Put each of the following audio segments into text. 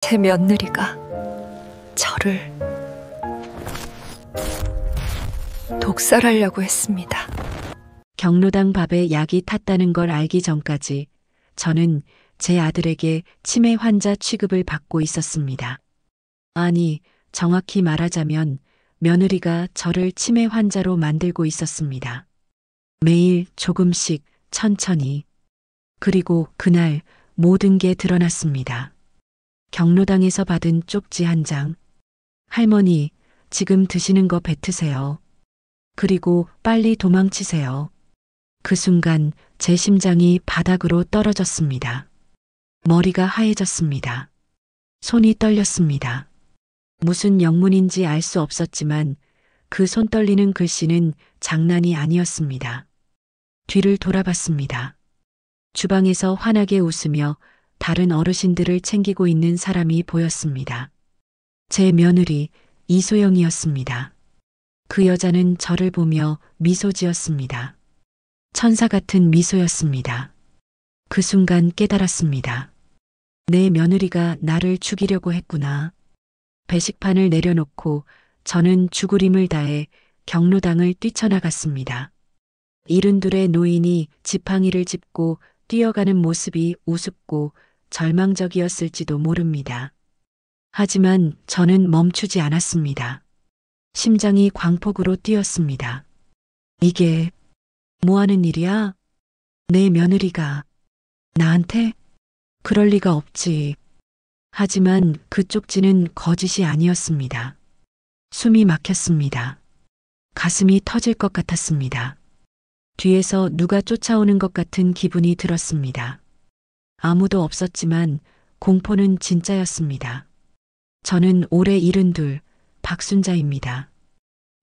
제 며느리가 저를 독살하려고 했습니다. 경로당 밥에 약이 탔다는 걸 알기 전까지 저는 제 아들에게 치매 환자 취급을 받고 있었습니다. 아니, 정확히 말하자면 며느리가 저를 치매 환자로 만들고 있었습니다. 매일 조금씩 천천히. 그리고 그날 모든 게 드러났습니다. 경로당에서 받은 쪽지 한 장. 할머니, 지금 드시는 거 뱉으세요. 그리고 빨리 도망치세요. 그 순간 제 심장이 바닥으로 떨어졌습니다. 머리가 하얘졌습니다. 손이 떨렸습니다. 무슨 영문인지 알 수 없었지만 그 손 떨리는 글씨는 장난이 아니었습니다. 뒤를 돌아봤습니다. 주방에서 환하게 웃으며 다른 어르신들을 챙기고 있는 사람이 보였습니다. 제 며느리 이소영이었습니다. 그 여자는 저를 보며 미소 지었습니다. 천사 같은 미소였습니다. 그 순간 깨달았습니다. 내 며느리가 나를 죽이려고 했구나. 배식판을 내려놓고 저는 죽을 힘을 다해 경로당을 뛰쳐나갔습니다. 72의 노인이 지팡이를 짚고 뛰어가는 모습이 우습고 절망적이었을지도 모릅니다. 하지만 저는 멈추지 않았습니다. 심장이 광폭으로 뛰었습니다. 이게 뭐 하는 일이야? 내 며느리가 나한테? 그럴 리가 없지. 하지만 그 쪽지는 거짓이 아니었습니다. 숨이 막혔습니다. 가슴이 터질 것 같았습니다. 뒤에서 누가 쫓아오는 것 같은 기분이 들었습니다. 아무도 없었지만 공포는 진짜였습니다. 저는 올해 72, 박순자입니다.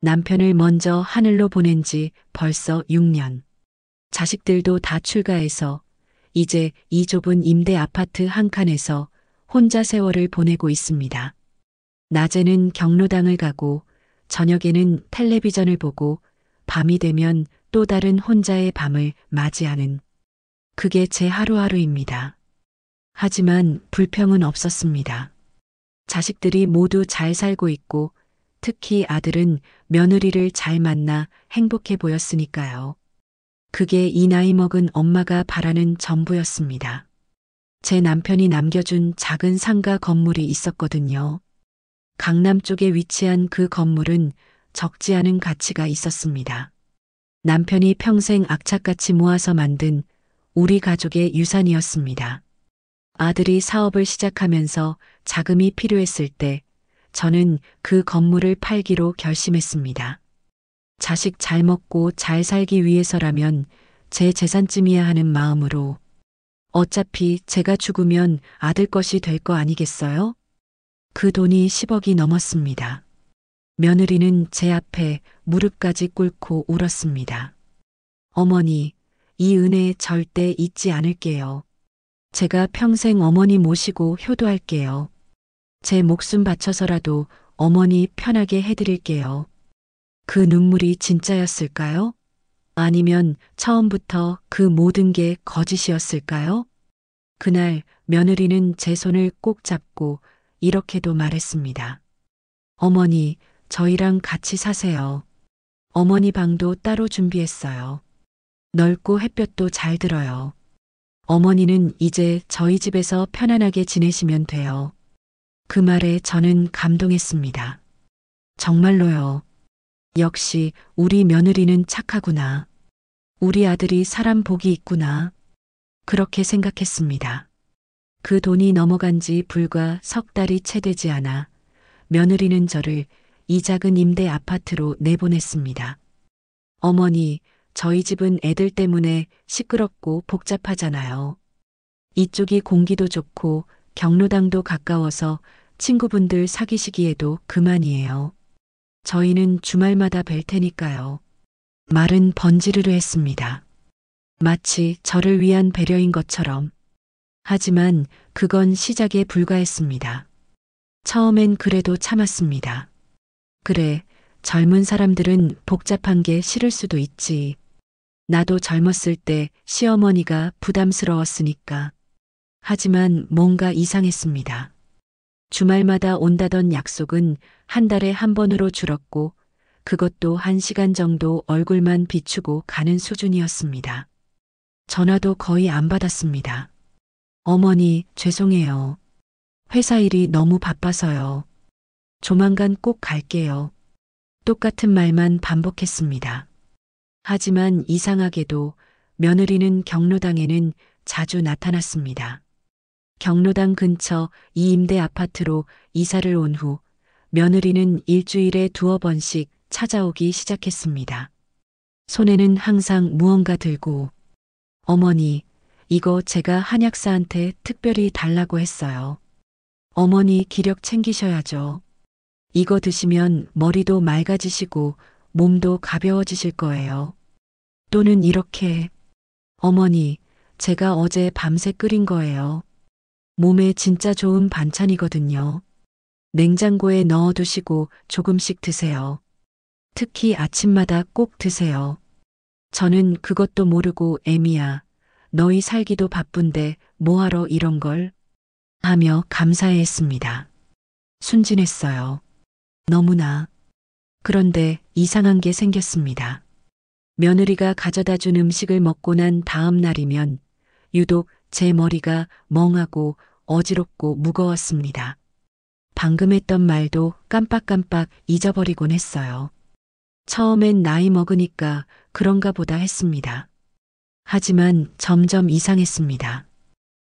남편을 먼저 하늘로 보낸 지 벌써 6년. 자식들도 다 출가해서 이제 이 좁은 임대 아파트 한 칸에서 혼자 세월을 보내고 있습니다. 낮에는 경로당을 가고 저녁에는 텔레비전을 보고 밤이 되면 또 다른 혼자의 밤을 맞이하는 그게 제 하루하루입니다. 하지만 불평은 없었습니다. 자식들이 모두 잘 살고 있고 특히 아들은 며느리를 잘 만나 행복해 보였으니까요. 그게 이 나이 먹은 엄마가 바라는 전부였습니다. 제 남편이 남겨준 작은 상가 건물이 있었거든요. 강남 쪽에 위치한 그 건물은 적지 않은 가치가 있었습니다. 남편이 평생 악착같이 모아서 만든 우리 가족의 유산이었습니다. 아들이 사업을 시작하면서 자금이 필요했을 때 저는 그 건물을 팔기로 결심했습니다. 자식 잘 먹고 잘 살기 위해서라면 제 재산쯤이야 하는 마음으로 어차피 제가 죽으면 아들 것이 될 거 아니겠어요? 그 돈이 10억이 넘었습니다. 며느리는 제 앞에 무릎까지 꿇고 울었습니다. 어머니, 이 은혜 절대 잊지 않을게요. 제가 평생 어머니 모시고 효도할게요. 제 목숨 바쳐서라도 어머니 편하게 해드릴게요. 그 눈물이 진짜였을까요? 아니면 처음부터 그 모든 게 거짓이었을까요? 그날 며느리는 제 손을 꼭 잡고 이렇게도 말했습니다. 어머니, 저희랑 같이 사세요. 어머니 방도 따로 준비했어요. 넓고 햇볕도 잘 들어요. 어머니는 이제 저희 집에서 편안하게 지내시면 돼요. 그 말에 저는 감동했습니다. 정말로요. 역시 우리 며느리는 착하구나. 우리 아들이 사람 복이 있구나. 그렇게 생각했습니다. 그 돈이 넘어간 지 불과 석 달이 채 되지 않아 며느리는 저를 이 작은 임대 아파트로 내보냈습니다. 어머니, 저희 집은 애들 때문에 시끄럽고 복잡하잖아요. 이쪽이 공기도 좋고 경로당도 가까워서 친구분들 사귀시기에도 그만이에요. 저희는 주말마다 뵐 테니까요. 말은 번지르르 했습니다. 마치 저를 위한 배려인 것처럼. 하지만 그건 시작에 불과했습니다. 처음엔 그래도 참았습니다. 그래, 젊은 사람들은 복잡한 게 싫을 수도 있지. 나도 젊었을 때 시어머니가 부담스러웠으니까. 하지만 뭔가 이상했습니다. 주말마다 온다던 약속은 한 달에 한 번으로 줄었고 그것도 1시간 정도 얼굴만 비추고 가는 수준이었습니다. 전화도 거의 안 받았습니다. 어머니, 죄송해요. 회사 일이 너무 바빠서요. 조만간 꼭 갈게요. 똑같은 말만 반복했습니다. 하지만 이상하게도 며느리는 경로당에는 자주 나타났습니다. 경로당 근처 이 임대 아파트로 이사를 온 후 며느리는 일주일에 2-어 번씩 찾아오기 시작했습니다. 손에는 항상 무언가 들고 어머니, 이거 제가 한약사한테 특별히 달라고 했어요. 어머니 기력 챙기셔야죠. 이거 드시면 머리도 맑아지시고 몸도 가벼워지실 거예요. 또는 이렇게 어머니, 제가 어제 밤새 끓인 거예요. 몸에 진짜 좋은 반찬이거든요. 냉장고에 넣어두시고 조금씩 드세요. 특히 아침마다 꼭 드세요. 저는 그것도 모르고 애미야, 너희 살기도 바쁜데 뭐하러 이런 걸? 하며 감사해했습니다. 순진했어요. 너무나. 그런데 이상한 게 생겼습니다. 며느리가 가져다 준 음식을 먹고 난 다음 날이면 유독 제 머리가 멍하고 어지럽고 무거웠습니다. 방금 했던 말도 깜빡깜빡 잊어버리곤 했어요. 처음엔 나이 먹으니까 그런가 보다 했습니다. 하지만 점점 이상했습니다.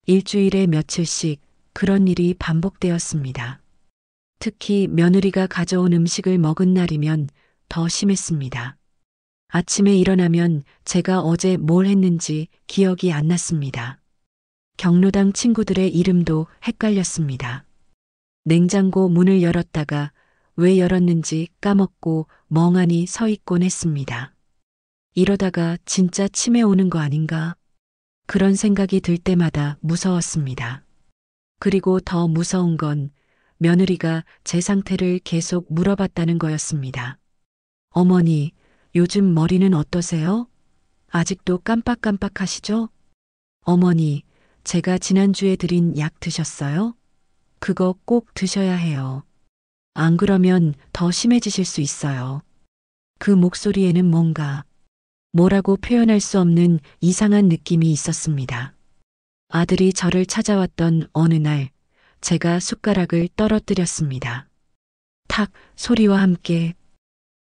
일주일에 며칠씩 그런 일이 반복되었습니다. 특히 며느리가 가져온 음식을 먹은 날이면 더 심했습니다. 아침에 일어나면 제가 어제 뭘 했는지 기억이 안 났습니다. 경로당 친구들의 이름도 헷갈렸습니다. 냉장고 문을 열었다가 왜 열었는지 까먹고 멍하니 서 있곤 했습니다. 이러다가 진짜 치매 오는 거 아닌가? 그런 생각이 들 때마다 무서웠습니다. 그리고 더 무서운 건 며느리가 제 상태를 계속 물어봤다는 거였습니다. 어머니, 요즘 머리는 어떠세요? 아직도 깜빡깜빡하시죠? 어머니, 제가 지난주에 드린 약 드셨어요? 그거 꼭 드셔야 해요. 안 그러면 더 심해지실 수 있어요. 그 목소리에는 뭔가 뭐라고 표현할 수 없는 이상한 느낌이 있었습니다. 아들이 저를 찾아왔던 어느 날 제가 숟가락을 떨어뜨렸습니다. 탁 소리와 함께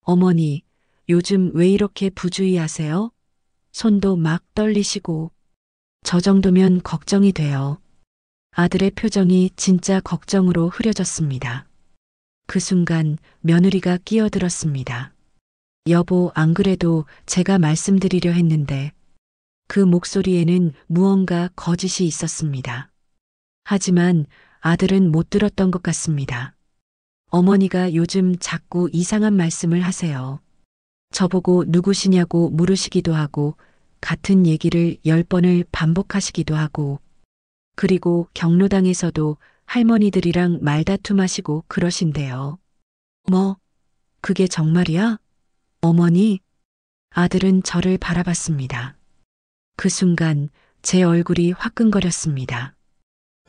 어머니, 요즘 왜 이렇게 부주의하세요? 손도 막 떨리시고 저 정도면 걱정이 돼요. 아들의 표정이 진짜 걱정으로 흐려졌습니다. 그 순간 며느리가 끼어들었습니다. 여보, 안 그래도 제가 말씀드리려 했는데 그 목소리에는 무언가 거짓이 있었습니다. 하지만 아들은 못 들었던 것 같습니다. 어머니가 요즘 자꾸 이상한 말씀을 하세요. 저보고 누구시냐고 물으시기도 하고 같은 얘기를 10번을 반복하시기도 하고 그리고 경로당에서도 할머니들이랑 말다툼하시고 그러신대요. 뭐, 그게 정말이야? 어머니? 아들은 저를 바라봤습니다. 그 순간 제 얼굴이 화끈거렸습니다.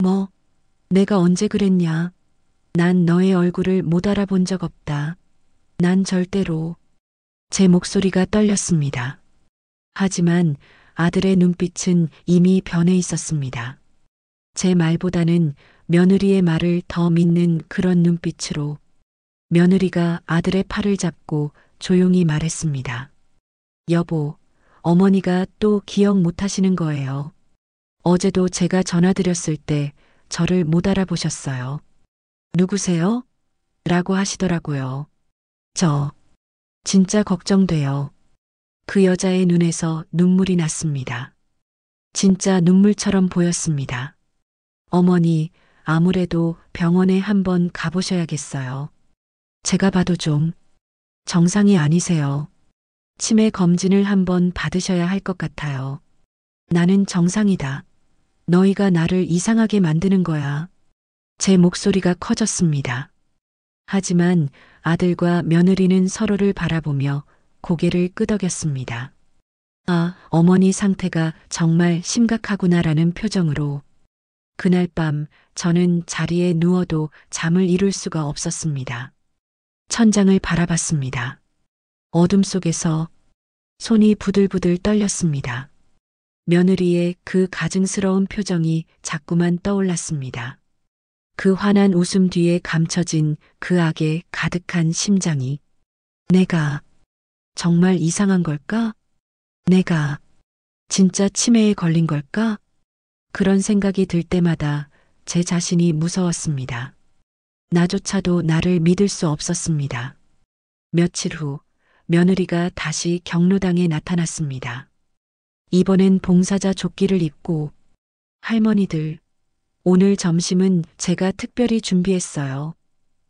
뭐, 내가 언제 그랬냐? 난 너의 얼굴을 못 알아본 적 없다. 난 절대로. 제 목소리가 떨렸습니다. 하지만 아들의 눈빛은 이미 변해 있었습니다. 제 말보다는 며느리의 말을 더 믿는 그런 눈빛으로 며느리가 아들의 팔을 잡고 조용히 말했습니다. 여보, 어머니가 또 기억 못 하시는 거예요. 어제도 제가 전화드렸을 때 저를 못 알아보셨어요. 누구세요? 라고 하시더라고요. 진짜 걱정돼요. 그 여자의 눈에서 눈물이 났습니다. 진짜 눈물처럼 보였습니다. 어머니, 아무래도 병원에 한번 가보셔야겠어요. 제가 봐도 좀 정상이 아니세요. 치매 검진을 한번 받으셔야 할 것 같아요. 나는 정상이다. 너희가 나를 이상하게 만드는 거야. 제 목소리가 커졌습니다. 하지만 아들과 며느리는 서로를 바라보며 고개를 끄덕였습니다. 아, 어머니 상태가 정말 심각하구나라는 표정으로 그날 밤 저는 자리에 누워도 잠을 이룰 수가 없었습니다. 천장을 바라봤습니다. 어둠 속에서 손이 부들부들 떨렸습니다. 며느리의 그 가증스러운 표정이 자꾸만 떠올랐습니다. 그 환한 웃음 뒤에 감춰진 그 악에 가득한 심장이. 내가 정말 이상한 걸까? 내가 진짜 치매에 걸린 걸까? 그런 생각이 들 때마다 제 자신이 무서웠습니다. 나조차도 나를 믿을 수 없었습니다. 며칠 후 며느리가 다시 경로당에 나타났습니다. 이번엔 봉사자 조끼를 입고 할머니들, 오늘 점심은 제가 특별히 준비했어요.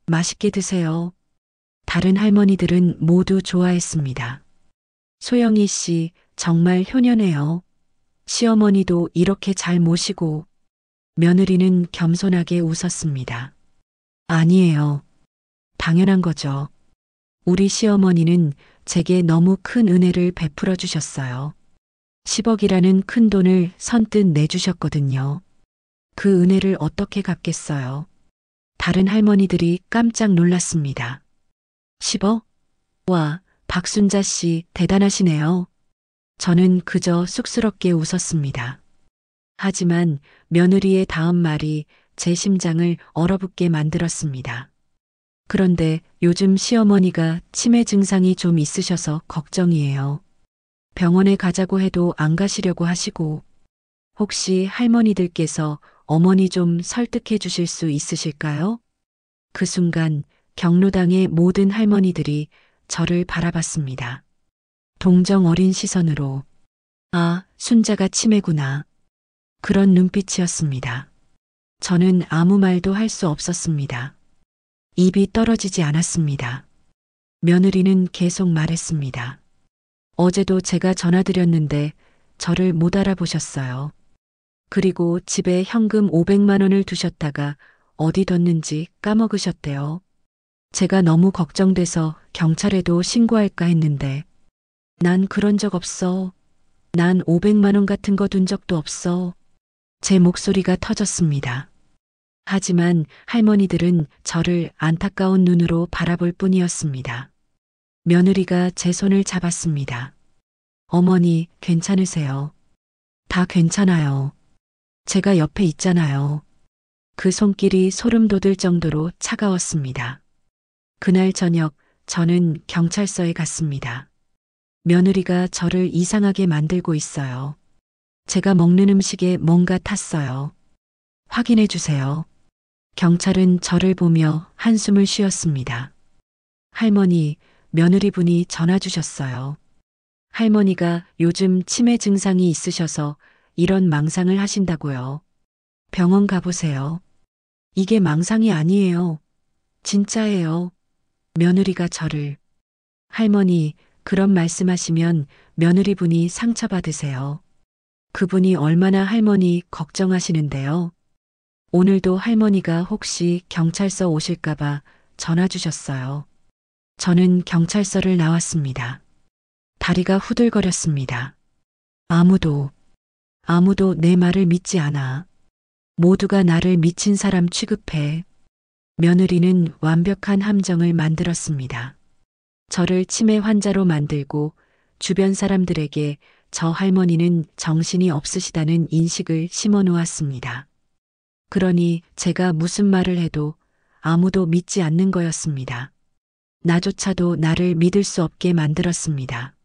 맛있게 드세요. 다른 할머니들은 모두 좋아했습니다. 소영이 씨 정말 효녀네요. 시어머니도 이렇게 잘 모시고. 며느리는 겸손하게 웃었습니다. 아니에요. 당연한 거죠. 우리 시어머니는 제게 너무 큰 은혜를 베풀어 주셨어요. 10억이라는 큰 돈을 선뜻 내주셨거든요. 그 은혜를 어떻게 갚겠어요? 다른 할머니들이 깜짝 놀랐습니다. 10억? 와, 박순자 씨 대단하시네요. 저는 그저 쑥스럽게 웃었습니다. 하지만 며느리의 다음 말이 제 심장을 얼어붙게 만들었습니다. 그런데 요즘 시어머니가 치매 증상이 좀 있으셔서 걱정이에요. 병원에 가자고 해도 안 가시려고 하시고, 혹시 할머니들께서 어머니 좀 설득해 주실 수 있으실까요? 그 순간 경로당의 모든 할머니들이 저를 바라봤습니다. 동정 어린 시선으로. 아, 순자가 치매구나. 그런 눈빛이었습니다. 저는 아무 말도 할 수 없었습니다. 입이 떨어지지 않았습니다. 며느리는 계속 말했습니다. 어제도 제가 전화드렸는데 저를 못 알아보셨어요. 그리고 집에 현금 500만 원을 두셨다가 어디 뒀는지 까먹으셨대요. 제가 너무 걱정돼서 경찰에도 신고할까 했는데, 난 그런 적 없어. 난 500만 원 같은 거 둔 적도 없어. 제 목소리가 터졌습니다. 하지만 할머니들은 저를 안타까운 눈으로 바라볼 뿐이었습니다. 며느리가 제 손을 잡았습니다. 어머니, 괜찮으세요? 다 괜찮아요. 제가 옆에 있잖아요. 그 손길이 소름 돋을 정도로 차가웠습니다. 그날 저녁 저는 경찰서에 갔습니다. 며느리가 저를 이상하게 만들고 있어요. 제가 먹는 음식에 뭔가 탔어요. 확인해 주세요. 경찰은 저를 보며 한숨을 쉬었습니다. 할머니, 며느리분이 전화 주셨어요. 할머니가 요즘 치매 증상이 있으셔서 이런 망상을 하신다고요. 병원 가보세요. 이게 망상이 아니에요. 진짜예요. 며느리가 저를. 할머니, 그런 말씀하시면 며느리분이 상처받으세요. 그분이 얼마나 할머니 걱정하시는데요. 오늘도 할머니가 혹시 경찰서 오실까봐 전화 주셨어요. 저는 경찰서를 나왔습니다. 다리가 후들거렸습니다. 아무도 내 말을 믿지 않아. 모두가 나를 미친 사람 취급해. 며느리는 완벽한 함정을 만들었습니다. 저를 치매 환자로 만들고 주변 사람들에게 저 할머니는 정신이 없으시다는 인식을 심어 놓았습니다. 그러니 제가 무슨 말을 해도 아무도 믿지 않는 거였습니다. 나조차도 나를 믿을 수 없게 만들었습니다.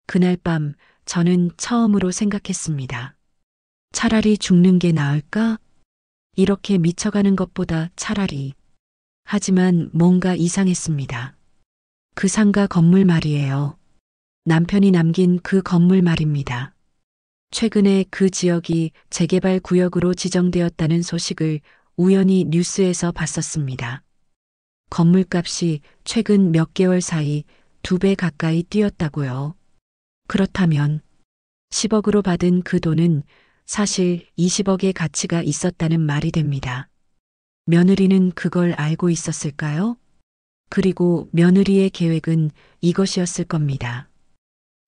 그날 밤 저는 처음으로 생각했습니다. 차라리 죽는 게 나을까? 이렇게 미쳐가는 것보다 차라리. 하지만 뭔가 이상했습니다. 그 상가 건물 말이에요. 남편이 남긴 그 건물 말입니다. 최근에 그 지역이 재개발 구역으로 지정되었다는 소식을 우연히 뉴스에서 봤었습니다. 건물값이 최근 몇 개월 사이 2배 가까이 뛰었다고요. 그렇다면 10억으로 받은 그 돈은 사실 20억의 가치가 있었다는 말이 됩니다. 며느리는 그걸 알고 있었을까요? 그리고 며느리의 계획은 이것이었을 겁니다.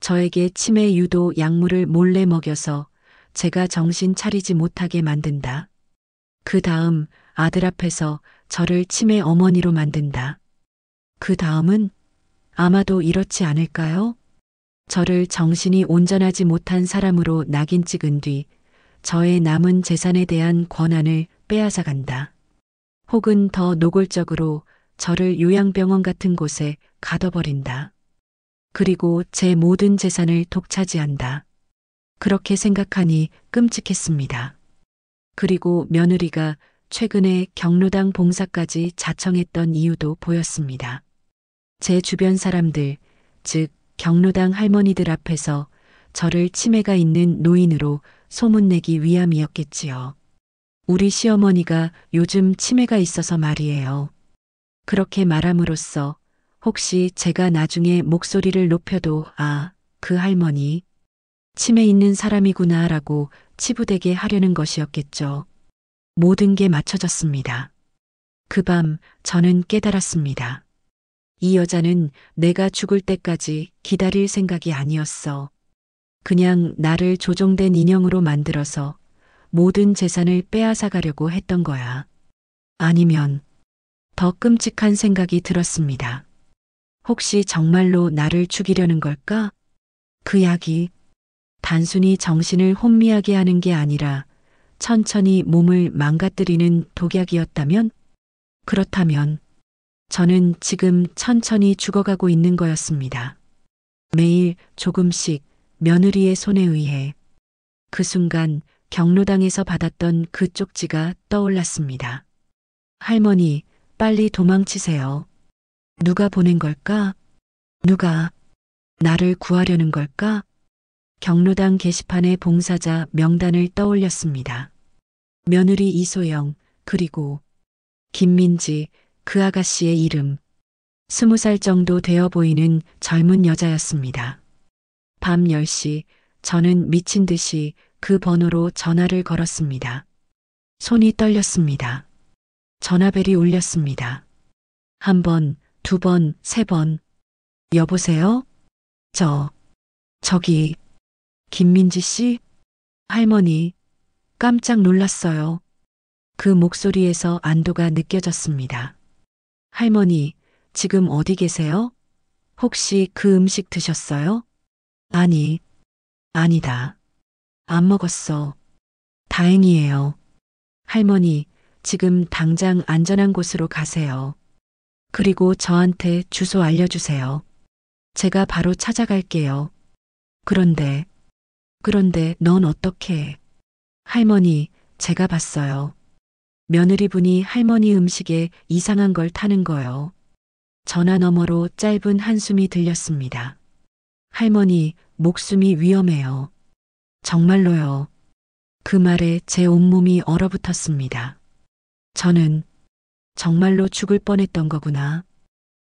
저에게 치매 유도 약물을 몰래 먹여서 제가 정신 차리지 못하게 만든다. 그 다음 아들 앞에서 저를 치매 어머니로 만든다. 그 다음은 아마도 이렇지 않을까요? 저를 정신이 온전하지 못한 사람으로 낙인 찍은 뒤 저의 남은 재산에 대한 권한을 빼앗아 간다. 혹은 더 노골적으로 저를 요양병원 같은 곳에 가둬버린다. 그리고 제 모든 재산을 독차지한다. 그렇게 생각하니 끔찍했습니다. 그리고 며느리가 최근에 경로당 봉사까지 자청했던 이유도 보였습니다. 제 주변 사람들, 즉 경로당 할머니들 앞에서 저를 치매가 있는 노인으로 소문내기 위함이었겠지요. 우리 시어머니가 요즘 치매가 있어서 말이에요. 그렇게 말함으로써 혹시 제가 나중에 목소리를 높여도 그 할머니 치매 있는 사람이구나라고 치부되게 하려는 것이었겠죠. 모든 게 맞춰졌습니다. 그 밤 저는 깨달았습니다. 이 여자는 내가 죽을 때까지 기다릴 생각이 아니었어. 그냥 나를 조종된 인형으로 만들어서 모든 재산을 빼앗아 가려고 했던 거야. 아니면 더 끔찍한 생각이 들었습니다. 혹시 정말로 나를 죽이려는 걸까? 그 약이 단순히 정신을 혼미하게 하는 게 아니라 천천히 몸을 망가뜨리는 독약이었다면? 그렇다면 저는 지금 천천히 죽어가고 있는 거였습니다. 매일 조금씩 며느리의 손에 의해 그 순간 경로당에서 받았던 그 쪽지가 떠올랐습니다. 할머니, 빨리 도망치세요. 누가 보낸 걸까? 누가 나를 구하려는 걸까? 경로당 게시판의 봉사자 명단을 떠올렸습니다. 며느리 이소영, 그리고 김민지, 그 아가씨의 이름. 20살 정도 되어 보이는 젊은 여자였습니다. 밤 10시 저는 미친 듯이 그 번호로 전화를 걸었습니다. 손이 떨렸습니다. 전화벨이 울렸습니다. 한 번, 두 번, 세 번. 여보세요? 저기, 김민지 씨? 할머니, 깜짝 놀랐어요. 그 목소리에서 안도가 느껴졌습니다. 할머니, 지금 어디 계세요? 혹시 그 음식 드셨어요? 아니다. 안 먹었어. 다행이에요. 할머니, 지금 당장 안전한 곳으로 가세요. 그리고 저한테 주소 알려주세요. 제가 바로 찾아갈게요. 그런데 넌 어떻게? 할머니, 제가 봤어요. 며느리분이 할머니 음식에 이상한 걸 타는 거요. 전화 너머로 짧은 한숨이 들렸습니다. 할머니, 목숨이 위험해요. 정말로요. 그 말에 제 온몸이 얼어붙었습니다. 저는 정말로 죽을 뻔했던 거구나.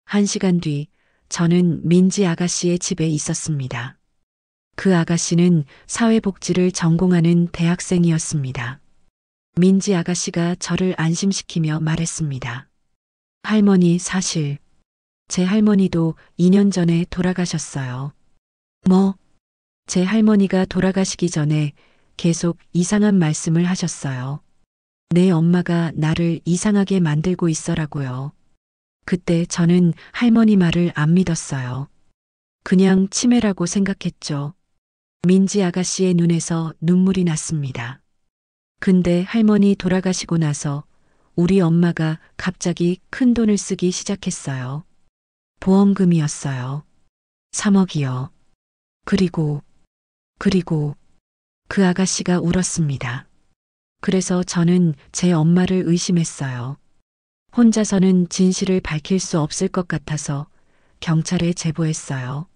1시간 뒤 저는 민지 아가씨의 집에 있었습니다. 그 아가씨는 사회복지를 전공하는 대학생이었습니다. 민지 아가씨가 저를 안심시키며 말했습니다. 할머니, 사실 제 할머니도 2년 전에 돌아가셨어요. 제 할머니가 돌아가시기 전에 계속 이상한 말씀을 하셨어요. 내 엄마가 나를 이상하게 만들고 있어라고요. 그때 저는 할머니 말을 안 믿었어요. 그냥 치매라고 생각했죠. 민지 아가씨의 눈에서 눈물이 났습니다. 근데 할머니 돌아가시고 나서 우리 엄마가 갑자기 큰 돈을 쓰기 시작했어요. 보험금이었어요. 3억이요. 그리고 그 아가씨가 울었습니다. 그래서 저는 제 엄마를 의심했어요. 혼자서는 진실을 밝힐 수 없을 것 같아서 경찰에 제보했어요.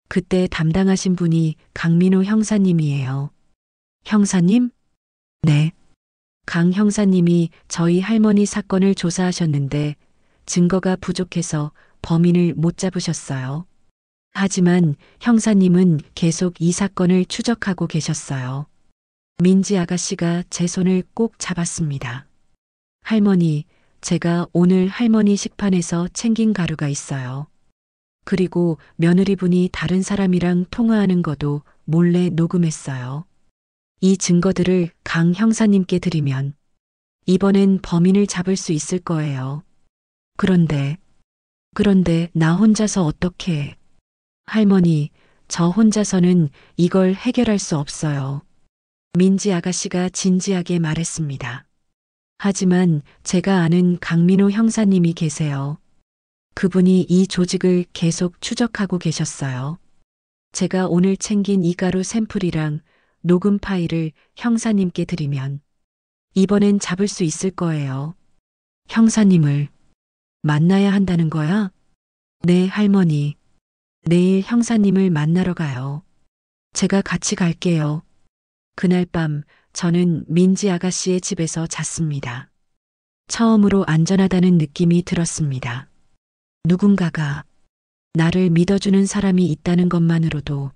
그때 담당하신 분이 강민호 형사님이에요. 형사님? 네. 강 형사님이 저희 할머니 사건을 조사하셨는데 증거가 부족해서 범인을 못 잡으셨어요. 하지만 형사님은 계속 이 사건을 추적하고 계셨어요. 민지 아가씨가 제 손을 꼭 잡았습니다. 할머니, 제가 오늘 할머니 식판에서 챙긴 가루가 있어요. 그리고 며느리분이 다른 사람이랑 통화하는 것도 몰래 녹음했어요. 이 증거들을 강 형사님께 드리면 이번엔 범인을 잡을 수 있을 거예요. 그런데 나 혼자서 어떻게? 할머니, 저 혼자서는 이걸 해결할 수 없어요. 민지 아가씨가 진지하게 말했습니다. 하지만 제가 아는 강민호 형사님이 계세요. 그분이 이 조직을 계속 추적하고 계셨어요. 제가 오늘 챙긴 이 가루 샘플이랑 녹음 파일을 형사님께 드리면 이번엔 잡을 수 있을 거예요. 형사님을 만나야 한다는 거야? 네, 할머니. 내일 형사님을 만나러 가요. 제가 같이 갈게요. 그날 밤 저는 민지 아가씨의 집에서 잤습니다. 처음으로 안전하다는 느낌이 들었습니다. 누군가가 나를 믿어주는 사람이 있다는 것만으로도.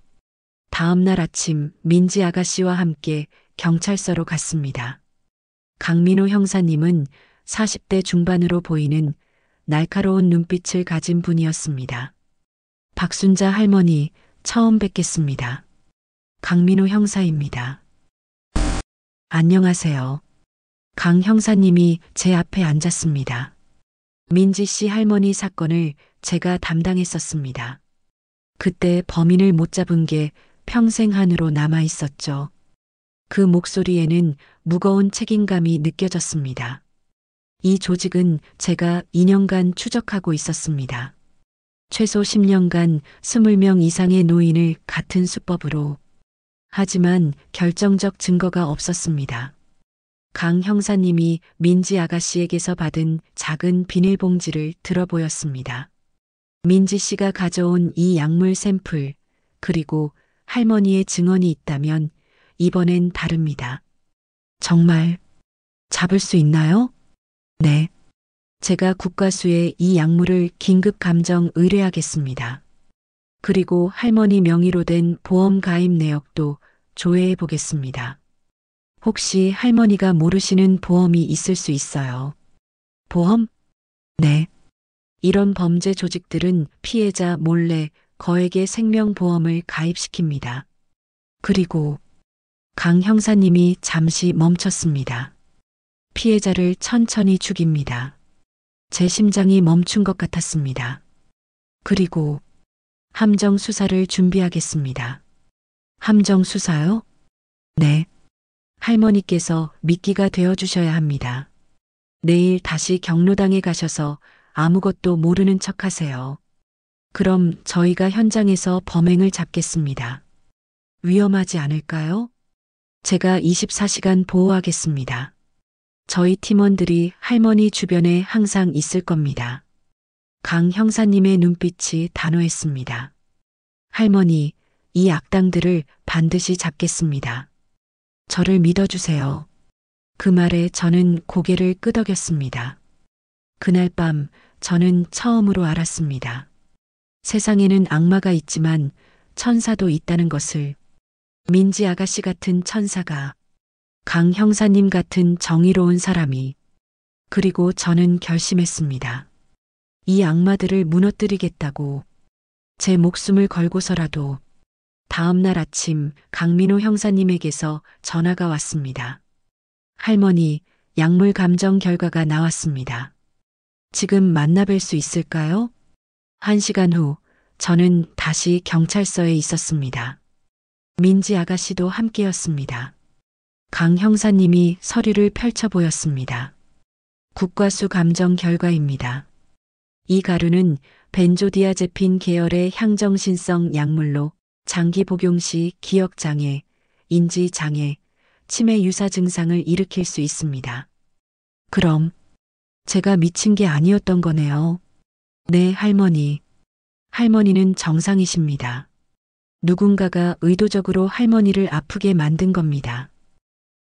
다음 날 아침 민지 아가씨와 함께 경찰서로 갔습니다. 강민호 형사님은 40대 중반으로 보이는 날카로운 눈빛을 가진 분이었습니다. 박순자 할머니, 처음 뵙겠습니다. 강민호 형사입니다. 안녕하세요. 강 형사님이 제 앞에 앉았습니다. 민지 씨 할머니 사건을 제가 담당했었습니다. 그때 범인을 못 잡은 게 평생 한으로 남아 있었죠. 그 목소리에는 무거운 책임감이 느껴졌습니다. 이 조직은 제가 2년간 추적하고 있었습니다. 최소 10년간 20명 이상의 노인을 같은 수법으로. 하지만 결정적 증거가 없었습니다. 강 형사님이 민지 아가씨에게서 받은 작은 비닐봉지를 들어보였습니다. 민지 씨가 가져온 이 약물 샘플, 그리고 할머니의 증언이 있다면 이번엔 다릅니다. 정말 잡을 수 있나요? 네. 제가 국과수에 이 약물을 긴급 감정 의뢰하겠습니다. 그리고 할머니 명의로 된 보험 가입 내역도 조회해 보겠습니다. 혹시 할머니가 모르시는 보험이 있을 수 있어요. 보험? 네. 이런 범죄 조직들은 피해자 몰래 거액의 생명보험을 가입시킵니다. 그리고 강 형사님이 잠시 멈췄습니다. 피해자를 천천히 죽입니다. 제 심장이 멈춘 것 같았습니다. 그리고 함정 수사를 준비하겠습니다. 함정 수사요? 네. 할머니께서 미끼가 되어주셔야 합니다. 내일 다시 경로당에 가셔서 아무것도 모르는 척 하세요. 그럼 저희가 현장에서 범행을 잡겠습니다. 위험하지 않을까요? 제가 24시간 보호하겠습니다. 저희 팀원들이 할머니 주변에 항상 있을 겁니다. 강 형사님의 눈빛이 단호했습니다. 할머니, 이 악당들을 반드시 잡겠습니다. 저를 믿어주세요. 그 말에 저는 고개를 끄덕였습니다. 그날 밤 저는 처음으로 알았습니다. 세상에는 악마가 있지만 천사도 있다는 것을. 민지 아가씨 같은 천사가, 강 형사님 같은 정의로운 사람이. 그리고 저는 결심했습니다. 이 악마들을 무너뜨리겠다고. 제 목숨을 걸고서라도. 다음 날 아침 강민호 형사님에게서 전화가 왔습니다. 할머니, 약물 감정 결과가 나왔습니다. 지금 만나뵐 수 있을까요? 1시간 후 저는 다시 경찰서에 있었습니다. 민지 아가씨도 함께였습니다. 강 형사님이 서류를 펼쳐 보였습니다. 국과수 감정 결과입니다. 이 가루는 벤조디아제핀 계열의 향정신성 약물로 장기 복용 시 기억장애, 인지장애, 치매 유사 증상을 일으킬 수 있습니다. 그럼 제가 미친 게 아니었던 거네요. 네, 할머니. 할머니는 정상이십니다. 누군가가 의도적으로 할머니를 아프게 만든 겁니다.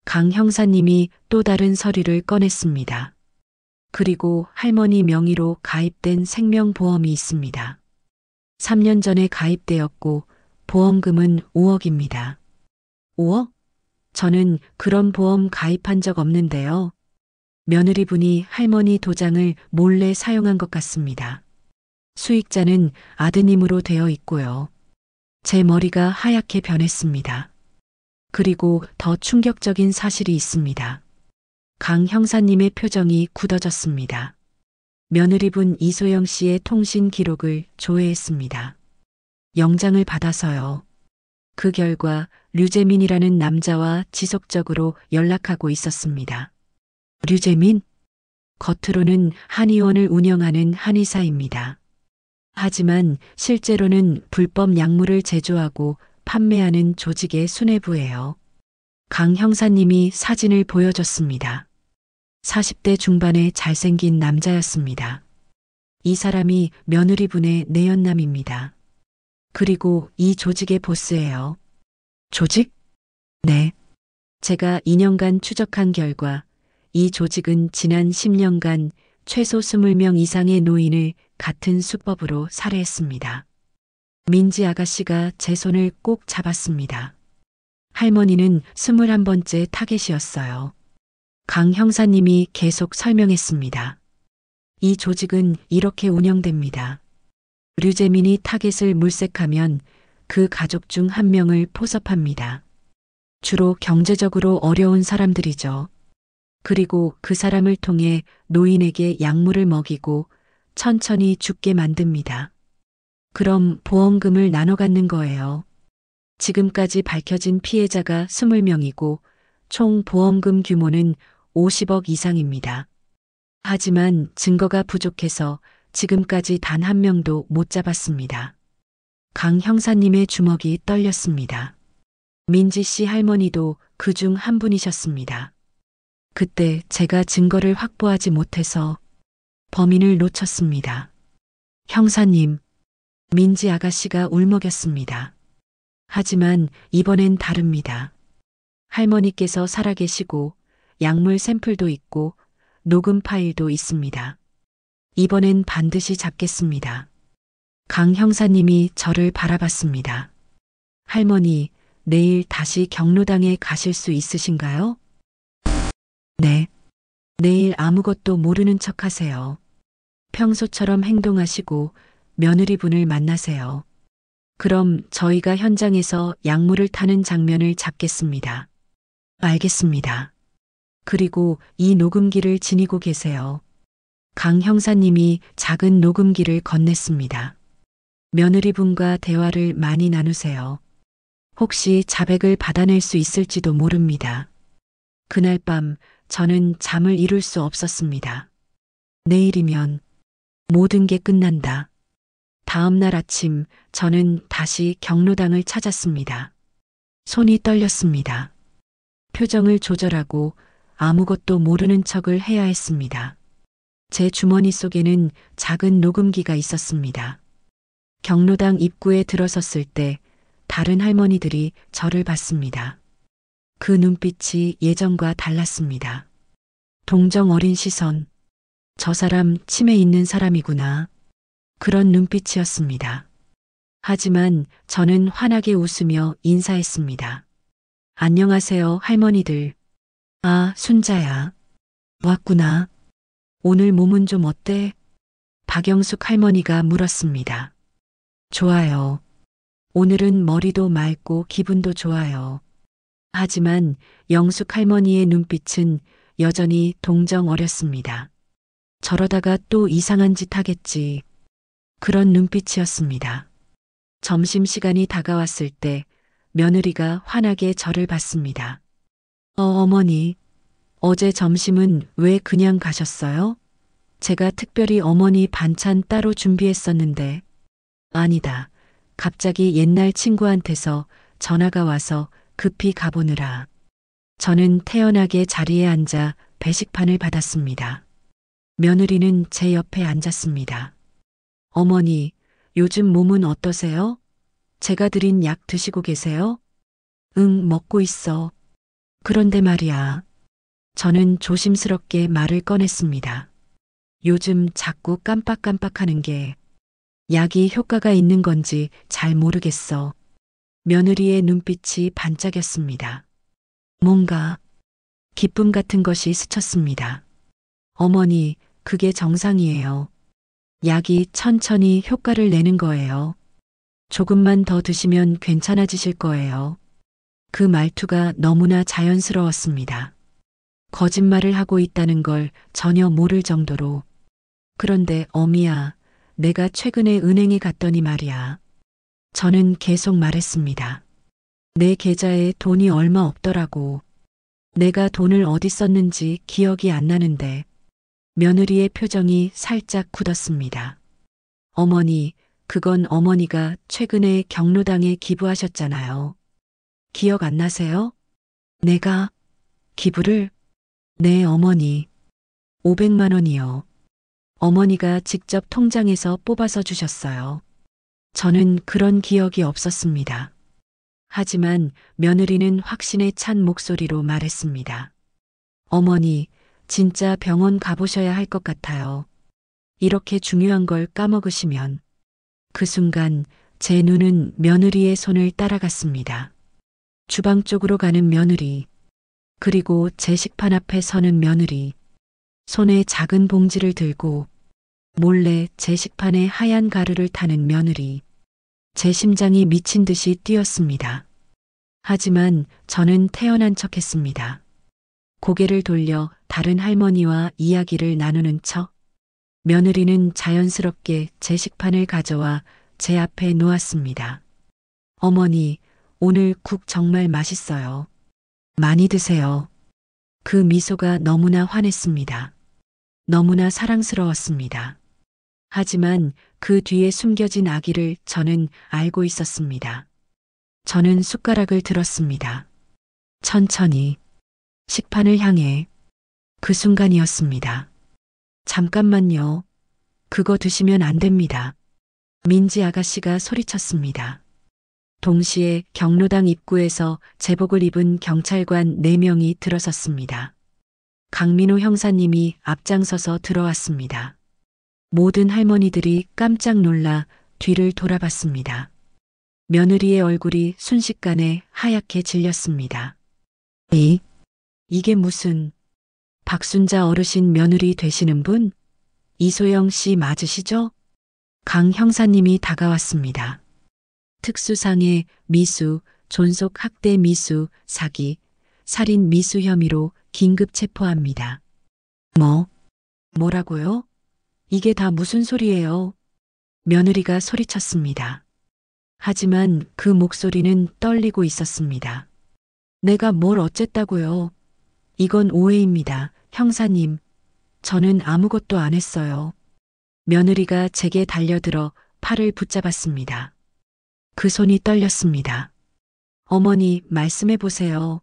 강 형사님이 또 다른 서류를 꺼냈습니다. 그리고 할머니 명의로 가입된 생명보험이 있습니다. 3년 전에 가입되었고 보험금은 5억입니다. 5억? 저는 그런 보험 가입한 적 없는데요. 며느리분이 할머니 도장을 몰래 사용한 것 같습니다. 수익자는 아드님으로 되어 있고요. 제 머리가 하얗게 변했습니다. 그리고 더 충격적인 사실이 있습니다. 강 형사님의 표정이 굳어졌습니다. 며느리분 이소영 씨의 통신 기록을 조회했습니다. 영장을 받아서요. 그 결과 류재민이라는 남자와 지속적으로 연락하고 있었습니다. 류재민? 겉으로는 한의원을 운영하는 한의사입니다. 하지만 실제로는 불법 약물을 제조하고 판매하는 조직의 수뇌부예요. 강 형사님이 사진을 보여줬습니다. 40대 중반의 잘생긴 남자였습니다. 이 사람이 며느리분의 내연남입니다. 그리고 이 조직의 보스예요. 조직? 네. 제가 2년간 추적한 결과 이 조직은 지난 10년간 최소 20명 이상의 노인을 같은 수법으로 살해했습니다. 민지 아가씨가 제 손을 꼭 잡았습니다. 할머니는 21번째 타겟이었어요. 강 형사님이 계속 설명했습니다. 이 조직은 이렇게 운영됩니다. 류재민이 타겟을 물색하면 그 가족 중 한 명을 포섭합니다. 주로 경제적으로 어려운 사람들이죠. 그리고 그 사람을 통해 노인에게 약물을 먹이고 천천히 죽게 만듭니다. 그럼 보험금을 나눠 갖는 거예요. 지금까지 밝혀진 피해자가 20명이고 총 보험금 규모는 50억 이상입니다. 하지만 증거가 부족해서 지금까지 단 한 명도 못 잡았습니다. 강 형사님의 주먹이 떨렸습니다. 민지 씨 할머니도 그 중 한 분이셨습니다. 그때 제가 증거를 확보하지 못해서 범인을 놓쳤습니다. 형사님, 민지 아가씨가 울먹였습니다. 하지만 이번엔 다릅니다. 할머니께서 살아계시고 약물 샘플도 있고 녹음 파일도 있습니다. 이번엔 반드시 잡겠습니다. 강 형사님이 저를 바라봤습니다. 할머니, 내일 다시 경로당에 가실 수 있으신가요? 네. 내일 아무것도 모르는 척 하세요. 평소처럼 행동하시고 며느리분을 만나세요. 그럼 저희가 현장에서 약물을 타는 장면을 잡겠습니다. 알겠습니다. 그리고 이 녹음기를 지니고 계세요. 강 형사님이 작은 녹음기를 건넸습니다. 며느리분과 대화를 많이 나누세요. 혹시 자백을 받아낼 수 있을지도 모릅니다. 그날 밤 저는 잠을 이룰 수 없었습니다. 내일이면 모든 게 끝난다. 다음 날 아침 저는 다시 경로당을 찾았습니다. 손이 떨렸습니다. 표정을 조절하고 아무것도 모르는 척을 해야 했습니다. 제 주머니 속에는 작은 녹음기가 있었습니다. 경로당 입구에 들어섰을 때 다른 할머니들이 저를 봤습니다. 그 눈빛이 예전과 달랐습니다. 동정 어린 시선. 저 사람 치매 있는 사람이구나. 그런 눈빛이었습니다. 하지만 저는 환하게 웃으며 인사했습니다. 안녕하세요, 할머니들. 아, 순자야. 왔구나. 오늘 몸은 좀 어때? 박영숙 할머니가 물었습니다. 좋아요. 오늘은 머리도 맑고 기분도 좋아요. 하지만 영숙 할머니의 눈빛은 여전히 동정 어렸습니다. 저러다가 또 이상한 짓 하겠지. 그런 눈빛이었습니다. 점심시간이 다가왔을 때 며느리가 환하게 저를 봤습니다. 어머니, 어제 점심은 왜 그냥 가셨어요? 제가 특별히 어머니 반찬 따로 준비했었는데. 아니다. 갑자기 옛날 친구한테서 전화가 와서 급히 가보느라. 저는 태연하게 자리에 앉아 배식판을 받았습니다. 며느리는 제 옆에 앉았습니다. 어머니, 요즘 몸은 어떠세요? 제가 드린 약 드시고 계세요? 응, 먹고 있어. 그런데 말이야. 저는 조심스럽게 말을 꺼냈습니다. 요즘 자꾸 깜빡깜빡하는 게 약이 효과가 있는 건지 잘 모르겠어. 며느리의 눈빛이 반짝였습니다. 뭔가 기쁨 같은 것이 스쳤습니다. 어머니, 그게 정상이에요. 약이 천천히 효과를 내는 거예요. 조금만 더 드시면 괜찮아지실 거예요. 그 말투가 너무나 자연스러웠습니다. 거짓말을 하고 있다는 걸 전혀 모를 정도로. 그런데 어미야, 내가 최근에 은행에 갔더니 말이야. 저는 계속 말했습니다. 내 계좌에 돈이 얼마 없더라고. 내가 돈을 어디 썼는지 기억이 안 나는데 며느리의 표정이 살짝 굳었습니다. 어머니, 그건 어머니가 최근에 경로당에 기부하셨잖아요. 기억 안 나세요? 내가 기부를? 네, 어머니. 500만 원이요. 어머니가 직접 통장에서 뽑아서 주셨어요. 저는 그런 기억이 없었습니다. 하지만 며느리는 확신에 찬 목소리로 말했습니다. 어머니, 진짜 병원 가보셔야 할 것 같아요. 이렇게 중요한 걸 까먹으시면. 그 순간 제 눈은 며느리의 손을 따라갔습니다. 주방 쪽으로 가는 며느리, 그리고 제 식판 앞에 서는 며느리, 손에 작은 봉지를 들고 몰래 제 식판에 하얀 가루를 타는 며느리. 제 심장이 미친 듯이 뛰었습니다. 하지만 저는 태어난 척했습니다. 고개를 돌려 다른 할머니와 이야기를 나누는 척. 며느리는 자연스럽게 제 식판을 가져와 제 앞에 놓았습니다. 어머니, 오늘 국 정말 맛있어요. 많이 드세요. 그 미소가 너무나 환했습니다. 너무나 사랑스러웠습니다. 하지만 그 뒤에 숨겨진 악의를 저는 알고 있었습니다. 저는 숟가락을 들었습니다. 천천히 식판을 향해. 그 순간이었습니다. 잠깐만요. 그거 드시면 안 됩니다. 민지 아가씨가 소리쳤습니다. 동시에 경로당 입구에서 제복을 입은 경찰관 4명이 들어섰습니다. 강민호 형사님이 앞장서서 들어왔습니다. 모든 할머니들이 깜짝 놀라 뒤를 돌아봤습니다. 며느리의 얼굴이 순식간에 하얗게 질렸습니다. 이게 무슨... 박순자 어르신 며느리 되시는 분? 이소영 씨 맞으시죠? 강 형사님이 다가왔습니다. 특수상해 미수, 존속 학대 미수, 사기, 살인 미수 혐의로 긴급 체포합니다. 뭐라고요? 이게 다 무슨 소리예요? 며느리가 소리쳤습니다. 하지만 그 목소리는 떨리고 있었습니다. 내가 뭘 어쨌다고요? 이건 오해입니다, 형사님. 저는 아무것도 안 했어요. 며느리가 제게 달려들어 팔을 붙잡았습니다. 그 손이 떨렸습니다. 어머니, 말씀해 보세요.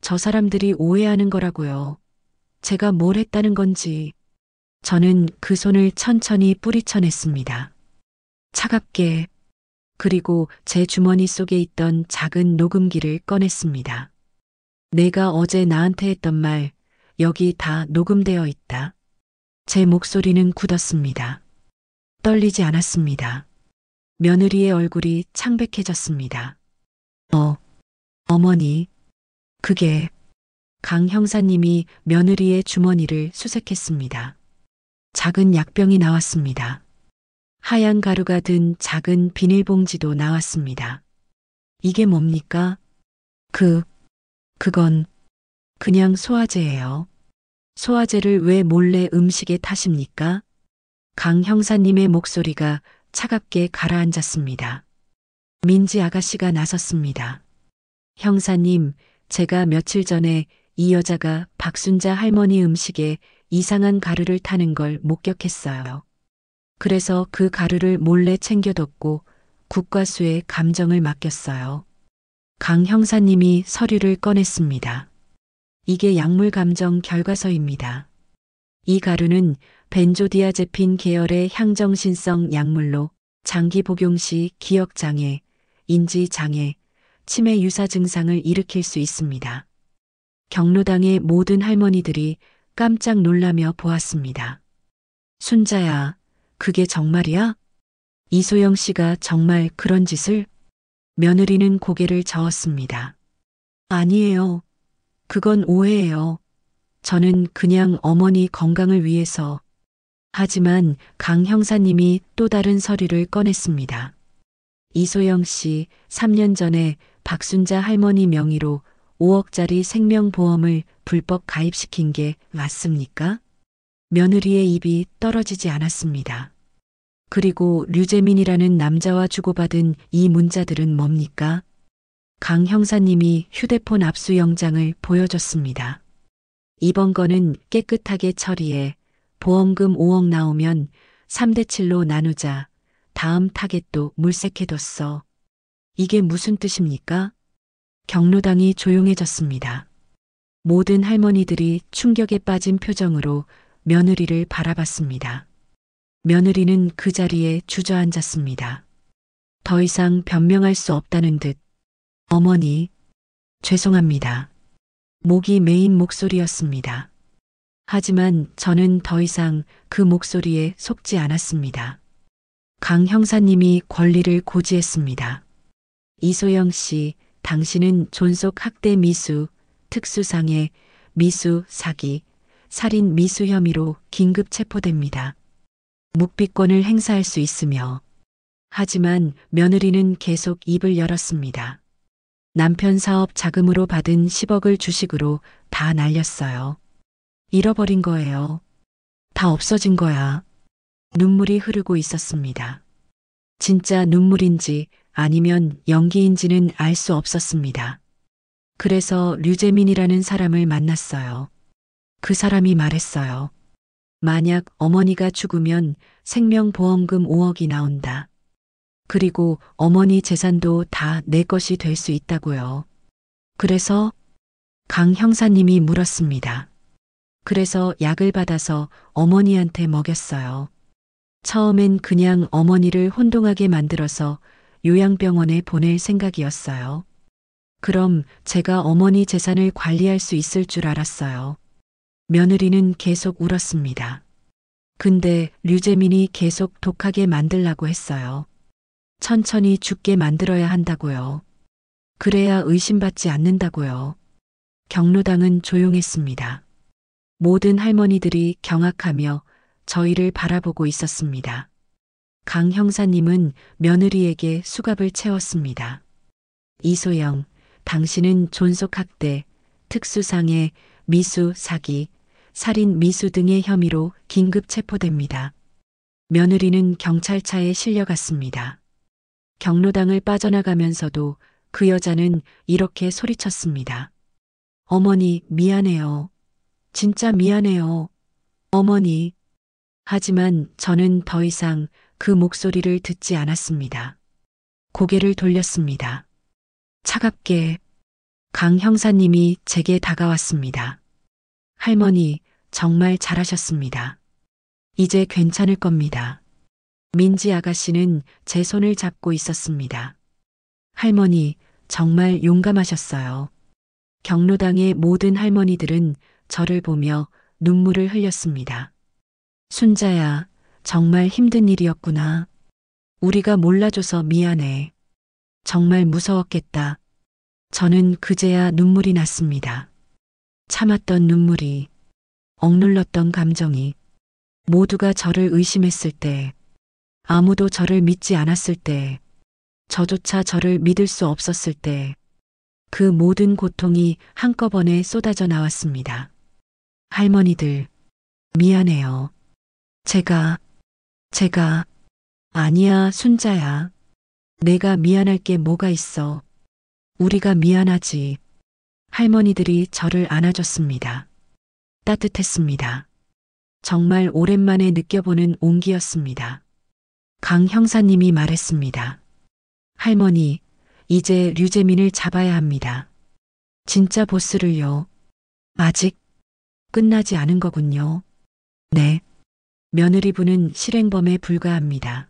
저 사람들이 오해하는 거라고요. 제가 뭘 했다는 건지. 저는 그 손을 천천히 뿌리쳐냈습니다. 차갑게. 그리고 제 주머니 속에 있던 작은 녹음기를 꺼냈습니다. 내가 어제 나한테 했던 말, 여기 다 녹음되어 있다. 제 목소리는 굳었습니다. 떨리지 않았습니다. 며느리의 얼굴이 창백해졌습니다. 어머니, 그게... 강 형사님이 며느리의 주머니를 수색했습니다. 작은 약병이 나왔습니다. 하얀 가루가 든 작은 비닐봉지도 나왔습니다. 이게 뭡니까? 그건 그냥 소화제예요. 소화제를 왜 몰래 음식에 타십니까? 강 형사님의 목소리가 차갑게 가라앉았습니다. 민지 아가씨가 나섰습니다. 형사님, 제가 며칠 전에 이 여자가 박순자 할머니 음식에 이상한 가루를 타는 걸 목격했어요. 그래서 그 가루를 몰래 챙겨뒀고 국과수에 감정을 맡겼어요. 강 형사님이 서류를 꺼냈습니다. 이게 약물 감정 결과서입니다. 이 가루는 벤조디아제핀 계열의 향정신성 약물로 장기 복용 시 기억장애, 인지장애, 치매 유사 증상을 일으킬 수 있습니다. 경로당의 모든 할머니들이 깜짝 놀라며 보았습니다. 순자야, 그게 정말이야? 이소영 씨가 정말 그런 짓을? 며느리는 고개를 저었습니다. 아니에요. 그건 오해예요. 저는 그냥 어머니 건강을 위해서. 하지만 강 형사님이 또 다른 서류를 꺼냈습니다. 이소영 씨 3년 전에 박순자 할머니 명의로 5억짜리 생명보험을 불법 가입시킨 게 맞습니까? 며느리의 입이 떨어지지 않았습니다. 그리고 류재민이라는 남자와 주고받은 이 문자들은 뭡니까? 강 형사님이 휴대폰 압수영장을 보여줬습니다. 이번 건은 깨끗하게 처리해 보험금 5억 나오면 3대7로 나누자. 다음 타겟도 물색해뒀어. 이게 무슨 뜻입니까? 경로당이 조용해졌습니다. 모든 할머니들이 충격에 빠진 표정으로 며느리를 바라봤습니다. 며느리는 그 자리에 주저앉았습니다. 더 이상 변명할 수 없다는 듯 어머니, 죄송합니다. 목이 메인 목소리였습니다. 하지만 저는 더 이상 그 목소리에 속지 않았습니다. 강 형사님이 권리를 고지했습니다. 이소영 씨, 당신은 존속 학대 미수, 특수상해, 미수 사기, 살인 미수 혐의로 긴급 체포됩니다. 묵비권을 행사할 수 있으며. 하지만 며느리는 계속 입을 열었습니다. 남편 사업 자금으로 받은 10억을 주식으로 다 날렸어요. 잃어버린 거예요. 다 없어진 거야. 눈물이 흐르고 있었습니다. 진짜 눈물인지 아니면 연기인지는 알 수 없었습니다. 그래서 류재민이라는 사람을 만났어요. 그 사람이 말했어요. 만약 어머니가 죽으면 생명보험금 5억이 나온다. 그리고 어머니 재산도 다 내 것이 될 수 있다고요. 그래서 강 형사님이 물었습니다. 그래서 약을 받아서 어머니한테 먹였어요. 처음엔 그냥 어머니를 혼동하게 만들어서 요양병원에 보낼 생각이었어요. 그럼 제가 어머니 재산을 관리할 수 있을 줄 알았어요. 며느리는 계속 울었습니다. 근데 류재민이 계속 독하게 만들라고 했어요. 천천히 죽게 만들어야 한다고요. 그래야 의심받지 않는다고요. 경로당은 조용했습니다. 모든 할머니들이 경악하며 저희를 바라보고 있었습니다. 강 형사님은 며느리에게 수갑을 채웠습니다. 이소영, 당신은 존속학대, 특수상해, 미수 사기, 살인 미수 등의 혐의로 긴급 체포됩니다. 며느리는 경찰차에 실려갔습니다. 경로당을 빠져나가면서도 그 여자는 이렇게 소리쳤습니다. 어머니, 미안해요. 진짜 미안해요. 어머니. 하지만 저는 더 이상 그 목소리를 듣지 않았습니다. 고개를 돌렸습니다. 차갑게 강 형사님이 제게 다가왔습니다. 할머니, 정말 잘하셨습니다. 이제 괜찮을 겁니다. 민지 아가씨는 제 손을 잡고 있었습니다. 할머니, 정말 용감하셨어요. 경로당의 모든 할머니들은 저를 보며 눈물을 흘렸습니다. 순자야, 정말 힘든 일이었구나. 우리가 몰라줘서 미안해. 정말 무서웠겠다. 저는 그제야 눈물이 났습니다. 참았던 눈물이, 억눌렀던 감정이, 모두가 저를 의심했을 때, 아무도 저를 믿지 않았을 때, 저조차 저를 믿을 수 없었을 때, 그 모든 고통이 한꺼번에 쏟아져 나왔습니다. 할머니들, 미안해요. 제가, 아니야, 순자야. 내가 미안할 게 뭐가 있어. 우리가 미안하지. 할머니들이 저를 안아줬습니다. 따뜻했습니다. 정말 오랜만에 느껴보는 온기였습니다. 강 형사님이 말했습니다. 할머니, 이제 류재민을 잡아야 합니다. 진짜 보스를요. 아직 끝나지 않은 거군요. 네. 며느리분은 실행범에 불과합니다.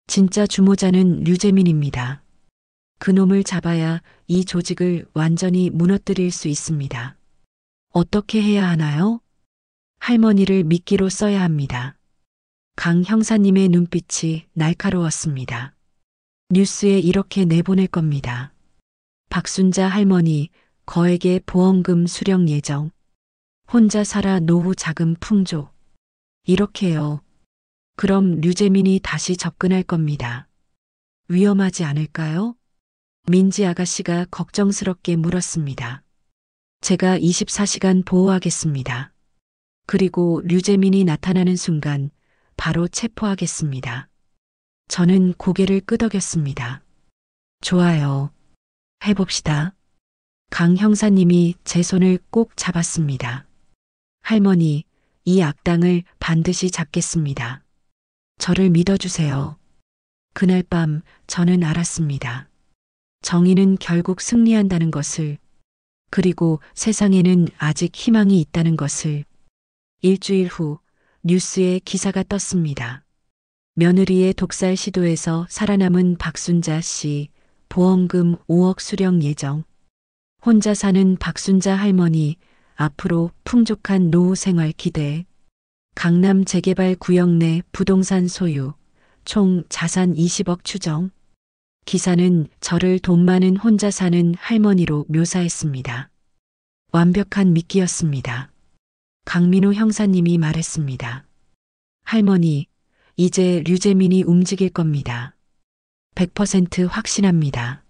진짜 주모자는 류재민입니다. 그놈을 잡아야 이 조직을 완전히 무너뜨릴 수 있습니다. 어떻게 해야 하나요? 할머니를 미끼로 써야 합니다. 강 형사님의 눈빛이 날카로웠습니다. 뉴스에 이렇게 내보낼 겁니다. 박순자 할머니, 거액의 보험금 수령 예정. 혼자 살아 노후 자금 풍조. 이렇게요. 그럼 류재민이 다시 접근할 겁니다. 위험하지 않을까요? 민지 아가씨가 걱정스럽게 물었습니다. 제가 24시간 보호하겠습니다. 그리고 류재민이 나타나는 순간 바로 체포하겠습니다. 저는 고개를 끄덕였습니다. 좋아요. 해봅시다. 강 형사님이 제 손을 꼭 잡았습니다. 할머니, 이 악당을 반드시 잡겠습니다. 저를 믿어주세요. 그날 밤 저는 알았습니다. 정의는 결국 승리한다는 것을, 그리고 세상에는 아직 희망이 있다는 것을. 일주일 후 뉴스에 기사가 떴습니다. 며느리의 독살 시도에서 살아남은 박순자 씨, 보험금 5억 수령 예정. 혼자 사는 박순자 할머니, 앞으로 풍족한 노후 생활 기대. 강남 재개발 구역 내 부동산 소유, 총 자산 20억 추정. 기사는 저를 돈 많은 혼자 사는 할머니로 묘사했습니다. 완벽한 미끼였습니다. 강민호 형사님이 말했습니다. 할머니, 이제 류재민이 움직일 겁니다. 100% 확신합니다.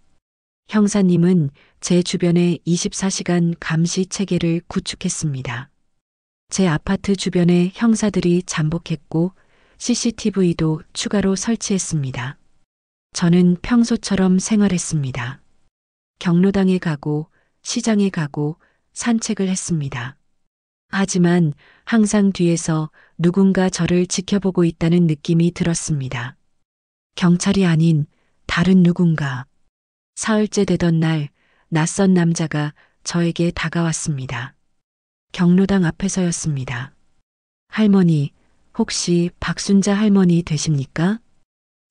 형사님은 제 주변에 24시간 감시 체계를 구축했습니다. 제 아파트 주변에 형사들이 잠복했고 CCTV도 추가로 설치했습니다. 저는 평소처럼 생활했습니다. 경로당에 가고 시장에 가고 산책을 했습니다. 하지만 항상 뒤에서 누군가 저를 지켜보고 있다는 느낌이 들었습니다. 경찰이 아닌 다른 누군가. 사흘째 되던 날 낯선 남자가 저에게 다가왔습니다. 경로당 앞에서였습니다. 할머니, 혹시 박순자 할머니 되십니까?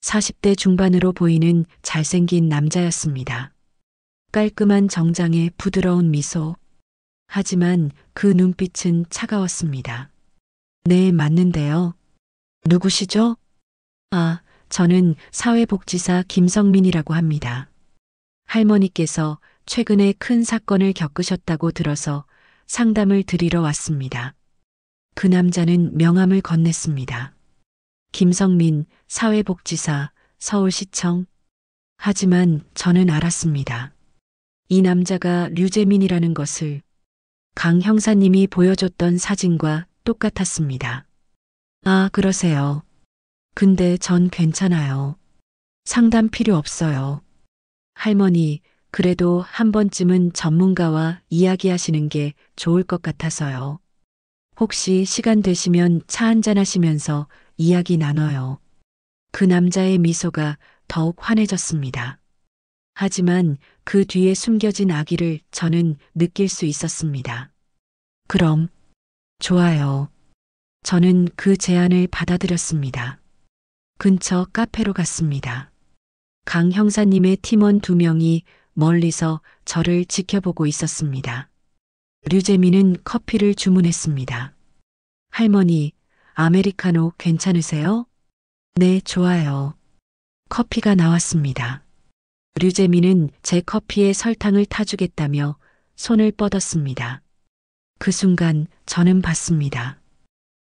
40대 중반으로 보이는 잘생긴 남자였습니다. 깔끔한 정장에 부드러운 미소. 하지만 그 눈빛은 차가웠습니다. 네, 맞는데요. 누구시죠? 아, 저는 사회복지사 김성민이라고 합니다. 할머니께서 최근에 큰 사건을 겪으셨다고 들어서 상담을 드리러 왔습니다. 그 남자는 명함을 건넸습니다. 김성민 사회복지사 서울시청. 하지만 저는 알았습니다. 이 남자가 류재민이라는 것을. 강 형사님이 보여줬던 사진과 똑같았습니다. 아, 그러세요. 근데 전 괜찮아요. 상담 필요 없어요. 할머니, 그래도 한 번쯤은 전문가와 이야기하시는 게 좋을 것 같아서요. 혹시 시간 되시면 차 한잔 하시면서 이야기 나눠요. 그 남자의 미소가 더욱 환해졌습니다. 하지만 그 뒤에 숨겨진 악의를 저는 느낄 수 있었습니다. 그럼, 좋아요. 저는 그 제안을 받아들였습니다. 근처 카페로 갔습니다. 강 형사님의 팀원 2명이 멀리서 저를 지켜보고 있었습니다. 류재민은 커피를 주문했습니다. 할머니, 아메리카노 괜찮으세요? 네, 좋아요. 커피가 나왔습니다. 류재민은 제 커피에 설탕을 타주겠다며 손을 뻗었습니다. 그 순간 저는 봤습니다.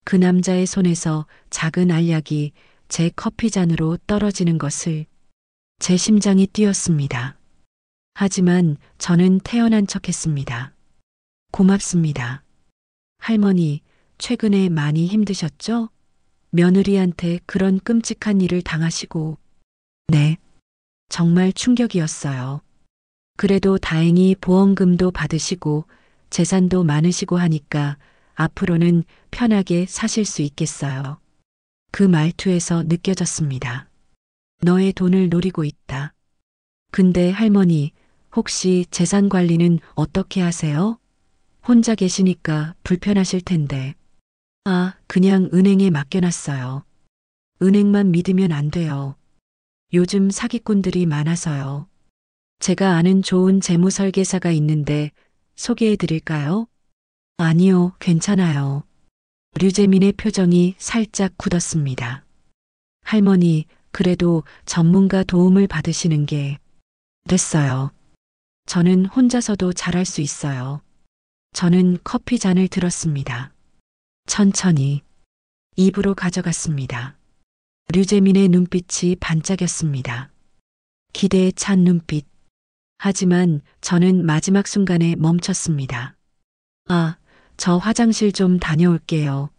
그 남자의 손에서 작은 알약이 제 커피잔으로 떨어지는 것을. 제 심장이 뛰었습니다. 하지만 저는 태연한 척했습니다. 고맙습니다. 할머니, 최근에 많이 힘드셨죠? 며느리한테 그런 끔찍한 일을 당하시고. 네, 정말 충격이었어요. 그래도 다행히 보험금도 받으시고 재산도 많으시고 하니까 앞으로는 편하게 사실 수 있겠어요. 그 말투에서 느껴졌습니다. 너의 돈을 노리고 있다. 근데 할머니, 혹시 재산 관리는 어떻게 하세요? 혼자 계시니까 불편하실 텐데. 아, 그냥 은행에 맡겨놨어요. 은행만 믿으면 안 돼요. 요즘 사기꾼들이 많아서요. 제가 아는 좋은 재무 설계사가 있는데 소개해 드릴까요? 아니요, 괜찮아요. 류재민의 표정이 살짝 굳었습니다. 할머니, 그래도 전문가 도움을 받으시는 게. 됐어요. 저는 혼자서도 잘할 수 있어요. 저는 커피 잔을 들었습니다. 천천히 입으로 가져갔습니다. 류재민의 눈빛이 반짝였습니다. 기대에 찬 눈빛. 하지만 저는 마지막 순간에 멈췄습니다. 아, 저 화장실 좀 다녀올게요.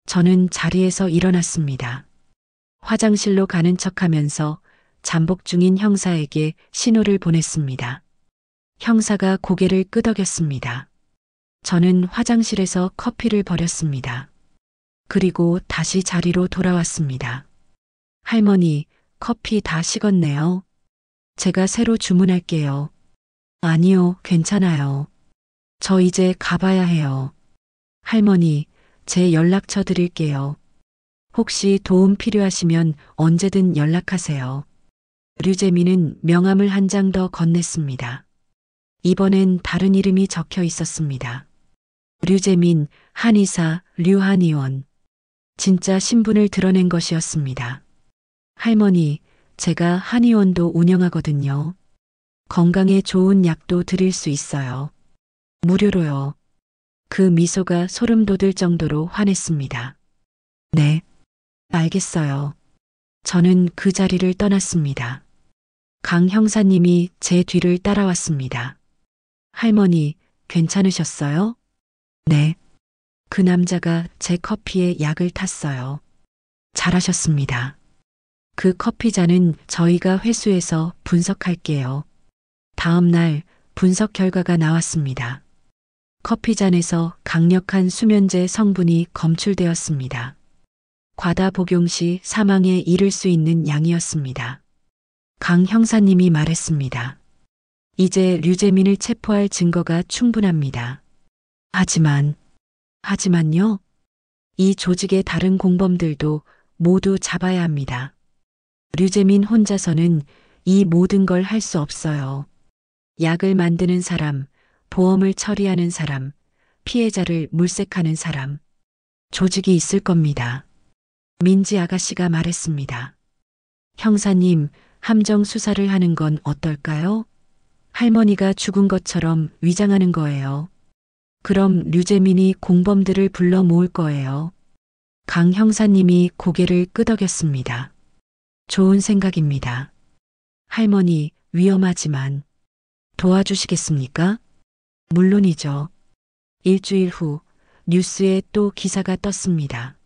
저는 자리에서 일어났습니다. 화장실로 가는 척하면서 잠복 중인 형사에게 신호를 보냈습니다. 형사가 고개를 끄덕였습니다. 저는 화장실에서 커피를 버렸습니다. 그리고 다시 자리로 돌아왔습니다. 할머니, 커피 다 식었네요. 제가 새로 주문할게요. 아니요, 괜찮아요. 저 이제 가봐야 해요. 할머니, 제 연락처 드릴게요. 혹시 도움 필요하시면 언제든 연락하세요. 류재민은 명함을 한 장 더 건넸습니다. 이번엔 다른 이름이 적혀 있었습니다. 류재민, 한의사, 류한의원. 진짜 신분을 드러낸 것이었습니다. 할머니, 제가 한의원도 운영하거든요. 건강에 좋은 약도 드릴 수 있어요. 무료로요. 그 미소가 소름 돋을 정도로 환했습니다. 네, 알겠어요. 저는 그 자리를 떠났습니다. 강 형사님이 제 뒤를 따라왔습니다. 할머니, 괜찮으셨어요? 네. 그 남자가 제 커피에 약을 탔어요. 잘하셨습니다. 그 커피잔은 저희가 회수해서 분석할게요. 다음 날 분석 결과가 나왔습니다. 커피잔에서 강력한 수면제 성분이 검출되었습니다. 과다 복용 시 사망에 이를 수 있는 양이었습니다. 강 형사님이 말했습니다. 이제 류재민을 체포할 증거가 충분합니다. 하지만요? 이 조직의 다른 공범들도 모두 잡아야 합니다. 류재민 혼자서는 이 모든 걸 할 수 없어요. 약을 만드는 사람, 보험을 처리하는 사람, 피해자를 물색하는 사람, 조직이 있을 겁니다. 민지 아가씨가 말했습니다. 형사님, 함정 수사를 하는 건 어떨까요? 할머니가 죽은 것처럼 위장하는 거예요. 그럼 류재민이 공범들을 불러 모을 거예요. 강 형사님이 고개를 끄덕였습니다. 좋은 생각입니다. 할머니, 위험하지만 도와주시겠습니까? 물론이죠. 일주일 후 뉴스에 또 기사가 떴습니다.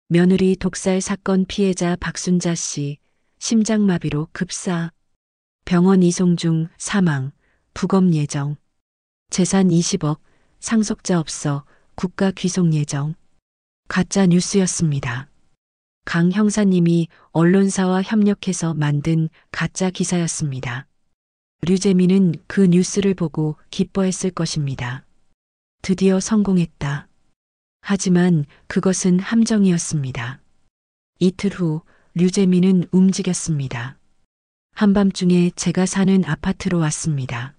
며느리 독살 사건 피해자 박순자 씨 심장마비로 급사, 병원 이송 중 사망, 부검 예정, 재산 20억, 상속자 없어 국가 귀속 예정. 가짜 뉴스였습니다. 강 형사님이 언론사와 협력해서 만든 가짜 기사였습니다. 류재민은 그 뉴스를 보고 기뻐했을 것입니다. 드디어 성공했다. 하지만 그것은 함정이었습니다. 이틀 후 류재민은 움직였습니다. 한밤중에 제가 사는 아파트로 왔습니다.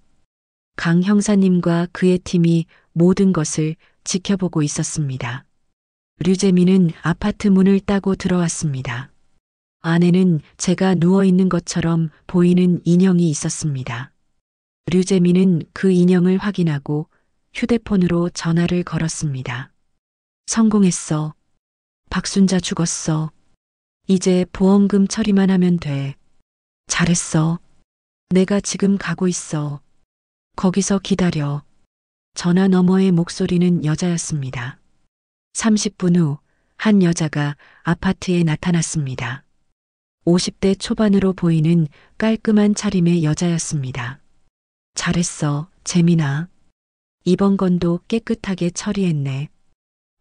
강 형사님과 그의 팀이 모든 것을 지켜보고 있었습니다. 류재민은 아파트 문을 따고 들어왔습니다. 안에는 제가 누워있는 것처럼 보이는 인형이 있었습니다. 류재민은 그 인형을 확인하고 휴대폰으로 전화를 걸었습니다. 성공했어. 박순자 죽었어. 이제 보험금 처리만 하면 돼. 잘했어. 내가 지금 가고 있어. 거기서 기다려. 전화 너머의 목소리는 여자였습니다. 30분 후 한 여자가 아파트에 나타났습니다. 50대 초반으로 보이는 깔끔한 차림의 여자였습니다. 잘했어, 재민아. 이번 건도 깨끗하게 처리했네.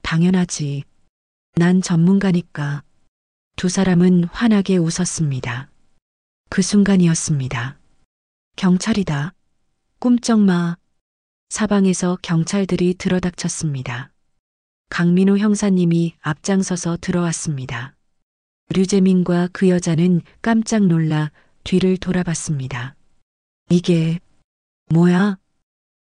당연하지. 난 전문가니까. 두 사람은 환하게 웃었습니다. 그 순간이었습니다. 경찰이다. 꿈쩍 마. 사방에서 경찰들이 들어닥쳤습니다. 강민호 형사님이 앞장서서 들어왔습니다. 류재민과 그 여자는 깜짝 놀라 뒤를 돌아봤습니다. 이게 뭐야?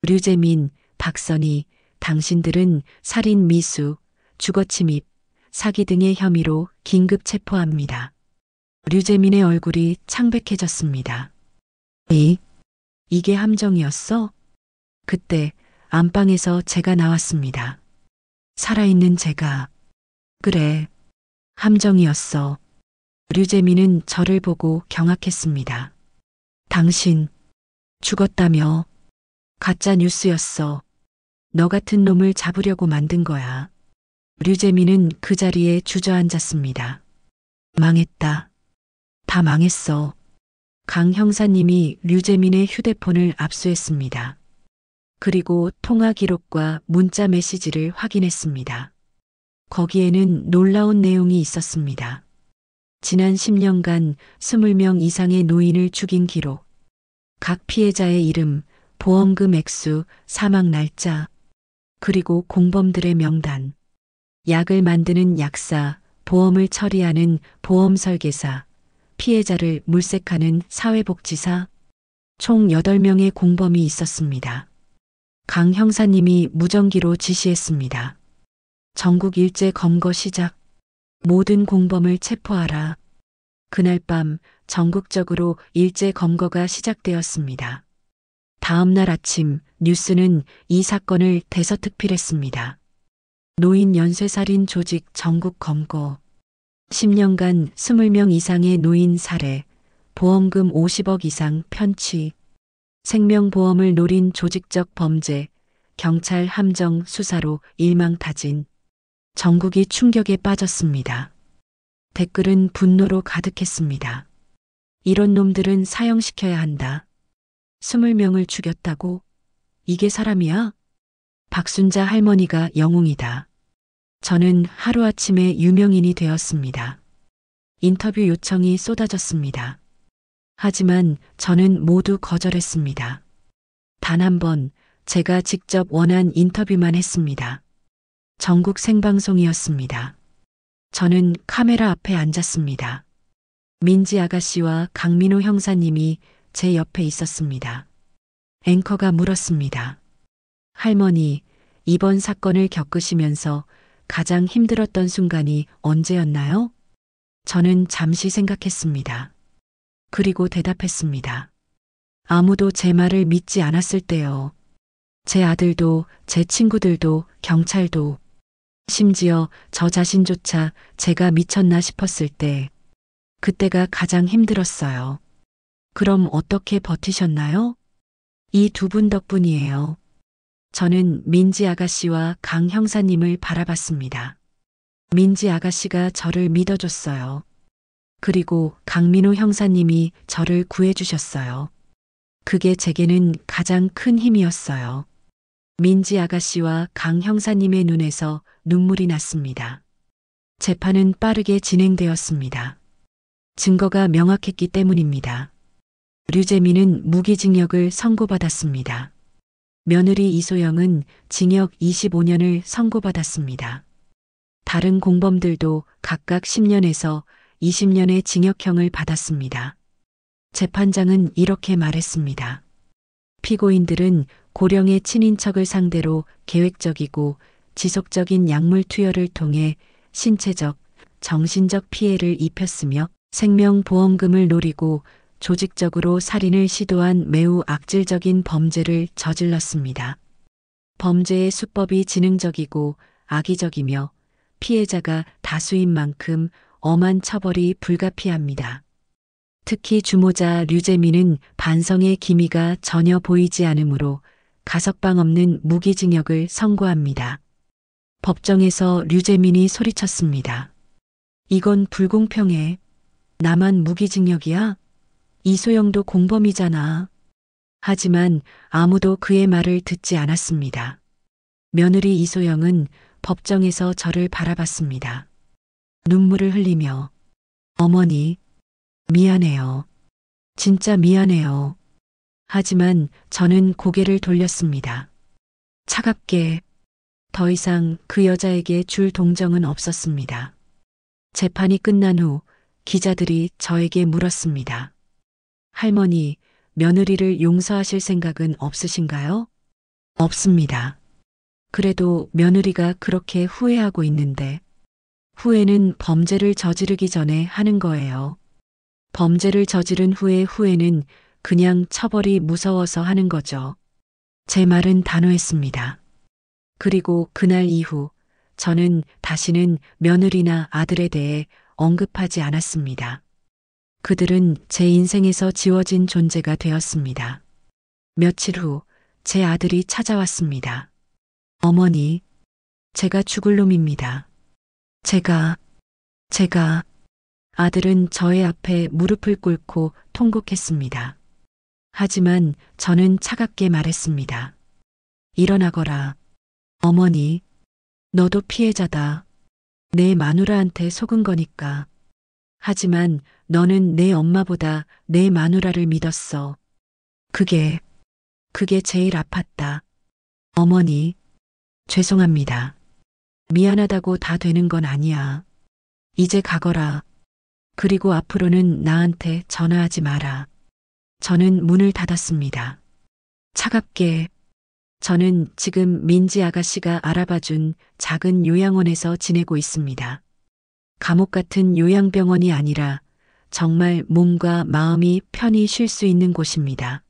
류재민, 박선희, 당신들은 살인 미수, 주거침입, 사기 등의 혐의로 긴급 체포합니다. 류재민의 얼굴이 창백해졌습니다. 이게 함정이었어? 그때 안방에서 제가 나왔습니다. 살아있는 제가. 그래, 함정이었어. 류재민은 저를 보고 경악했습니다. 당신, 죽었다며. 가짜 뉴스였어. 너 같은 놈을 잡으려고 만든 거야. 류재민은 그 자리에 주저앉았습니다. 망했다. 다 망했어. 강 형사님이 류재민의 휴대폰을 압수했습니다. 그리고 통화 기록과 문자 메시지를 확인했습니다. 거기에는 놀라운 내용이 있었습니다. 지난 10년간 20명 이상의 노인을 죽인 기록, 각 피해자의 이름, 보험금 액수, 사망 날짜, 그리고 공범들의 명단, 약을 만드는 약사, 보험을 처리하는 보험 설계사, 피해자를 물색하는 사회복지사, 총 8명의 공범이 있었습니다. 강 형사님이 무전기로 지시했습니다. 전국 일제 검거 시작. 모든 공범을 체포하라. 그날 밤 전국적으로 일제 검거가 시작되었습니다. 다음 날 아침 뉴스는 이 사건을 대서특필했습니다. 노인 연쇄살인 조직 전국 검거. 10년간 20명 이상의 노인 살해, 보험금 50억 이상 편취, 생명보험을 노린 조직적 범죄, 경찰 함정 수사로 일망타진. 전국이 충격에 빠졌습니다. 댓글은 분노로 가득했습니다. 이런 놈들은 사형시켜야 한다. 20명을 죽였다고? 이게 사람이야? 박순자 할머니가 영웅이다. 저는 하루아침에 유명인이 되었습니다. 인터뷰 요청이 쏟아졌습니다. 하지만 저는 모두 거절했습니다. 단 한 번 제가 직접 원한 인터뷰만 했습니다. 전국 생방송이었습니다. 저는 카메라 앞에 앉았습니다. 민지 아가씨와 강민호 형사님이 제 옆에 있었습니다. 앵커가 물었습니다. 할머니, 이번 사건을 겪으시면서 가장 힘들었던 순간이 언제였나요? 저는 잠시 생각했습니다. 그리고 대답했습니다. 아무도 제 말을 믿지 않았을 때요. 제 아들도, 제 친구들도, 경찰도, 심지어 저 자신조차 제가 미쳤나 싶었을 때, 그때가 가장 힘들었어요. 그럼 어떻게 버티셨나요? 이 두 분 덕분이에요. 저는 민지 아가씨와 강 형사님을 바라봤습니다. 민지 아가씨가 저를 믿어줬어요. 그리고 강민호 형사님이 저를 구해주셨어요. 그게 제게는 가장 큰 힘이었어요. 민지 아가씨와 강 형사님의 눈에서 눈물이 났습니다. 재판은 빠르게 진행되었습니다. 증거가 명확했기 때문입니다. 류재민은 무기징역을 선고받았습니다. 며느리 이소영은 징역 25년을 선고받았습니다. 다른 공범들도 각각 10년에서 20년의 징역형을 받았습니다. 재판장은 이렇게 말했습니다. 피고인들은 고령의 친인척을 상대로 계획적이고 지속적인 약물 투여를 통해 신체적, 정신적 피해를 입혔으며 생명보험금을 노리고 조직적으로 살인을 시도한 매우 악질적인 범죄를 저질렀습니다. 범죄의 수법이 지능적이고 악의적이며 피해자가 다수인 만큼 엄한 처벌이 불가피합니다. 특히 주모자 류재민은 반성의 기미가 전혀 보이지 않으므로 가석방 없는 무기징역을 선고합니다. 법정에서 류재민이 소리쳤습니다. 이건 불공평해. 나만 무기징역이야? 이소영도 공범이잖아. 하지만 아무도 그의 말을 듣지 않았습니다. 며느리 이소영은 법정에서 저를 바라봤습니다. 눈물을 흘리며 어머니, 미안해요. 진짜 미안해요. 하지만 저는 고개를 돌렸습니다. 차갑게 더 이상 그 여자에게 줄 동정은 없었습니다. 재판이 끝난 후 기자들이 저에게 물었습니다. 할머니, 며느리를 용서하실 생각은 없으신가요? 없습니다. 그래도 며느리가 그렇게 후회하고 있는데, 후회는 범죄를 저지르기 전에 하는 거예요. 범죄를 저지른 후의 후회는 그냥 처벌이 무서워서 하는 거죠. 제 말은 단호했습니다. 그리고 그날 이후 저는 다시는 며느리나 아들에 대해 언급하지 않았습니다. 그들은 제 인생에서 지워진 존재가 되었습니다. 며칠 후 제 아들이 찾아왔습니다. 어머니, 제가 죽을 놈입니다. 제가, 아들은 저의 앞에 무릎을 꿇고 통곡했습니다. 하지만 저는 차갑게 말했습니다. 일어나거라. 어머니, 너도 피해자다. 내 마누라한테 속은 거니까. 하지만 너는 내 엄마보다 내 마누라를 믿었어. 그게 제일 아팠다. 어머니, 죄송합니다. 미안하다고 다 되는 건 아니야. 이제 가거라. 그리고 앞으로는 나한테 전화하지 마라. 저는 문을 닫았습니다. 차갑게. 저는 지금 민지 아가씨가 알아봐준 작은 요양원에서 지내고 있습니다. 감옥 같은 요양병원이 아니라 정말 몸과 마음이 편히 쉴 수 있는 곳입니다.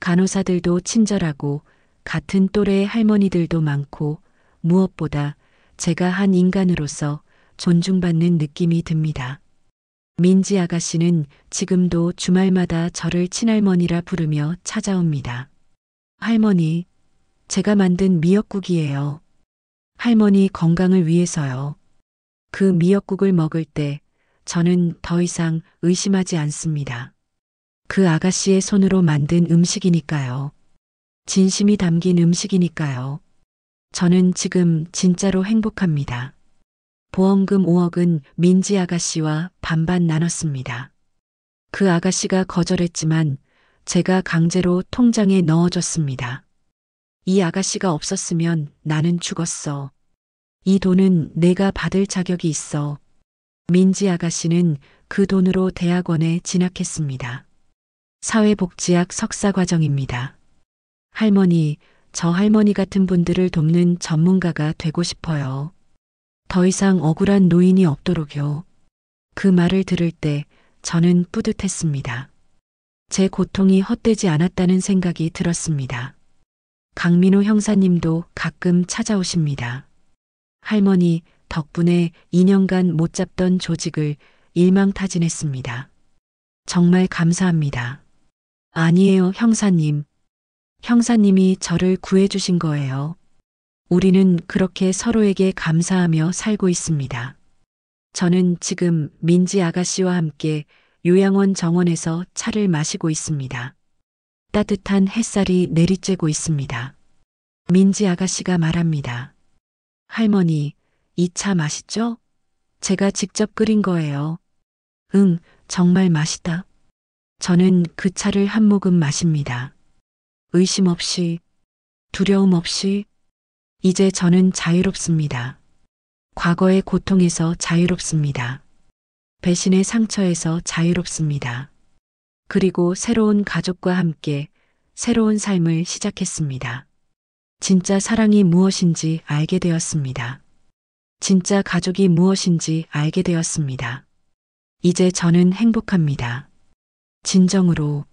간호사들도 친절하고 같은 또래의 할머니들도 많고 무엇보다 제가 한 인간으로서 존중받는 느낌이 듭니다. 민지 아가씨는 지금도 주말마다 저를 친할머니라 부르며 찾아옵니다. 할머니, 제가 만든 미역국이에요. 할머니 건강을 위해서요. 그 미역국을 먹을 때 저는 더 이상 의심하지 않습니다. 그 아가씨의 손으로 만든 음식이니까요. 진심이 담긴 음식이니까요. 저는 지금 진짜로 행복합니다. 보험금 5억은 민지 아가씨와 반반 나눴습니다. 그 아가씨가 거절했지만 제가 강제로 통장에 넣어줬습니다. 이 아가씨가 없었으면 나는 죽었어. 이 돈은 내가 받을 자격이 있어. 민지 아가씨는 그 돈으로 대학원에 진학했습니다. 사회복지학 석사과정입니다. 할머니, 저 할머니 같은 분들을 돕는 전문가가 되고 싶어요. 더 이상 억울한 노인이 없도록요. 그 말을 들을 때 저는 뿌듯했습니다. 제 고통이 헛되지 않았다는 생각이 들었습니다. 강민호 형사님도 가끔 찾아오십니다. 할머니 덕분에 2년간 못 잡던 조직을 일망타진했습니다. 정말 감사합니다. 아니에요, 형사님. 형사님이 저를 구해주신 거예요. 우리는 그렇게 서로에게 감사하며 살고 있습니다. 저는 지금 민지 아가씨와 함께 요양원 정원에서 차를 마시고 있습니다. 따뜻한 햇살이 내리쬐고 있습니다. 민지 아가씨가 말합니다. 할머니, 이 차 맛있죠? 제가 직접 끓인 거예요. 응, 정말 맛있다. 저는 그 차를 한 모금 마십니다. 의심 없이, 두려움 없이, 이제 저는 자유롭습니다. 과거의 고통에서 자유롭습니다. 배신의 상처에서 자유롭습니다. 그리고 새로운 가족과 함께 새로운 삶을 시작했습니다. 진짜 사랑이 무엇인지 알게 되었습니다. 진짜 가족이 무엇인지 알게 되었습니다. 이제 저는 행복합니다. 진정으로.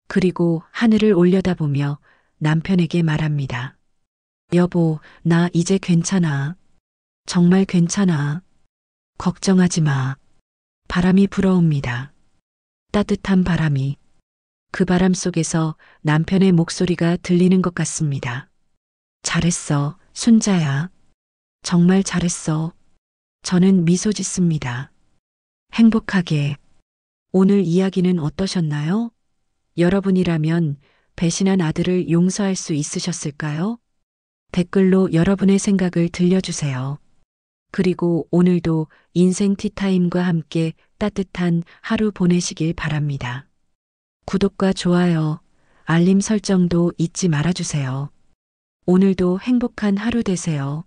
그리고 하늘을 올려다보며 남편에게 말합니다. 여보, 나 이제 괜찮아. 정말 괜찮아. 걱정하지 마. 바람이 불어옵니다. 따뜻한 바람이. 그 바람 속에서 남편의 목소리가 들리는 것 같습니다. 잘했어, 순자야. 정말 잘했어. 저는 미소 짓습니다. 행복하게. 오늘 이야기는 어떠셨나요? 여러분이라면 배신한 아들을 용서할 수 있으셨을까요? 댓글로 여러분의 생각을 들려주세요. 그리고 오늘도 인생 티타임과 함께 따뜻한 하루 보내시길 바랍니다. 구독과 좋아요, 알림 설정도 잊지 말아주세요. 오늘도 행복한 하루 되세요.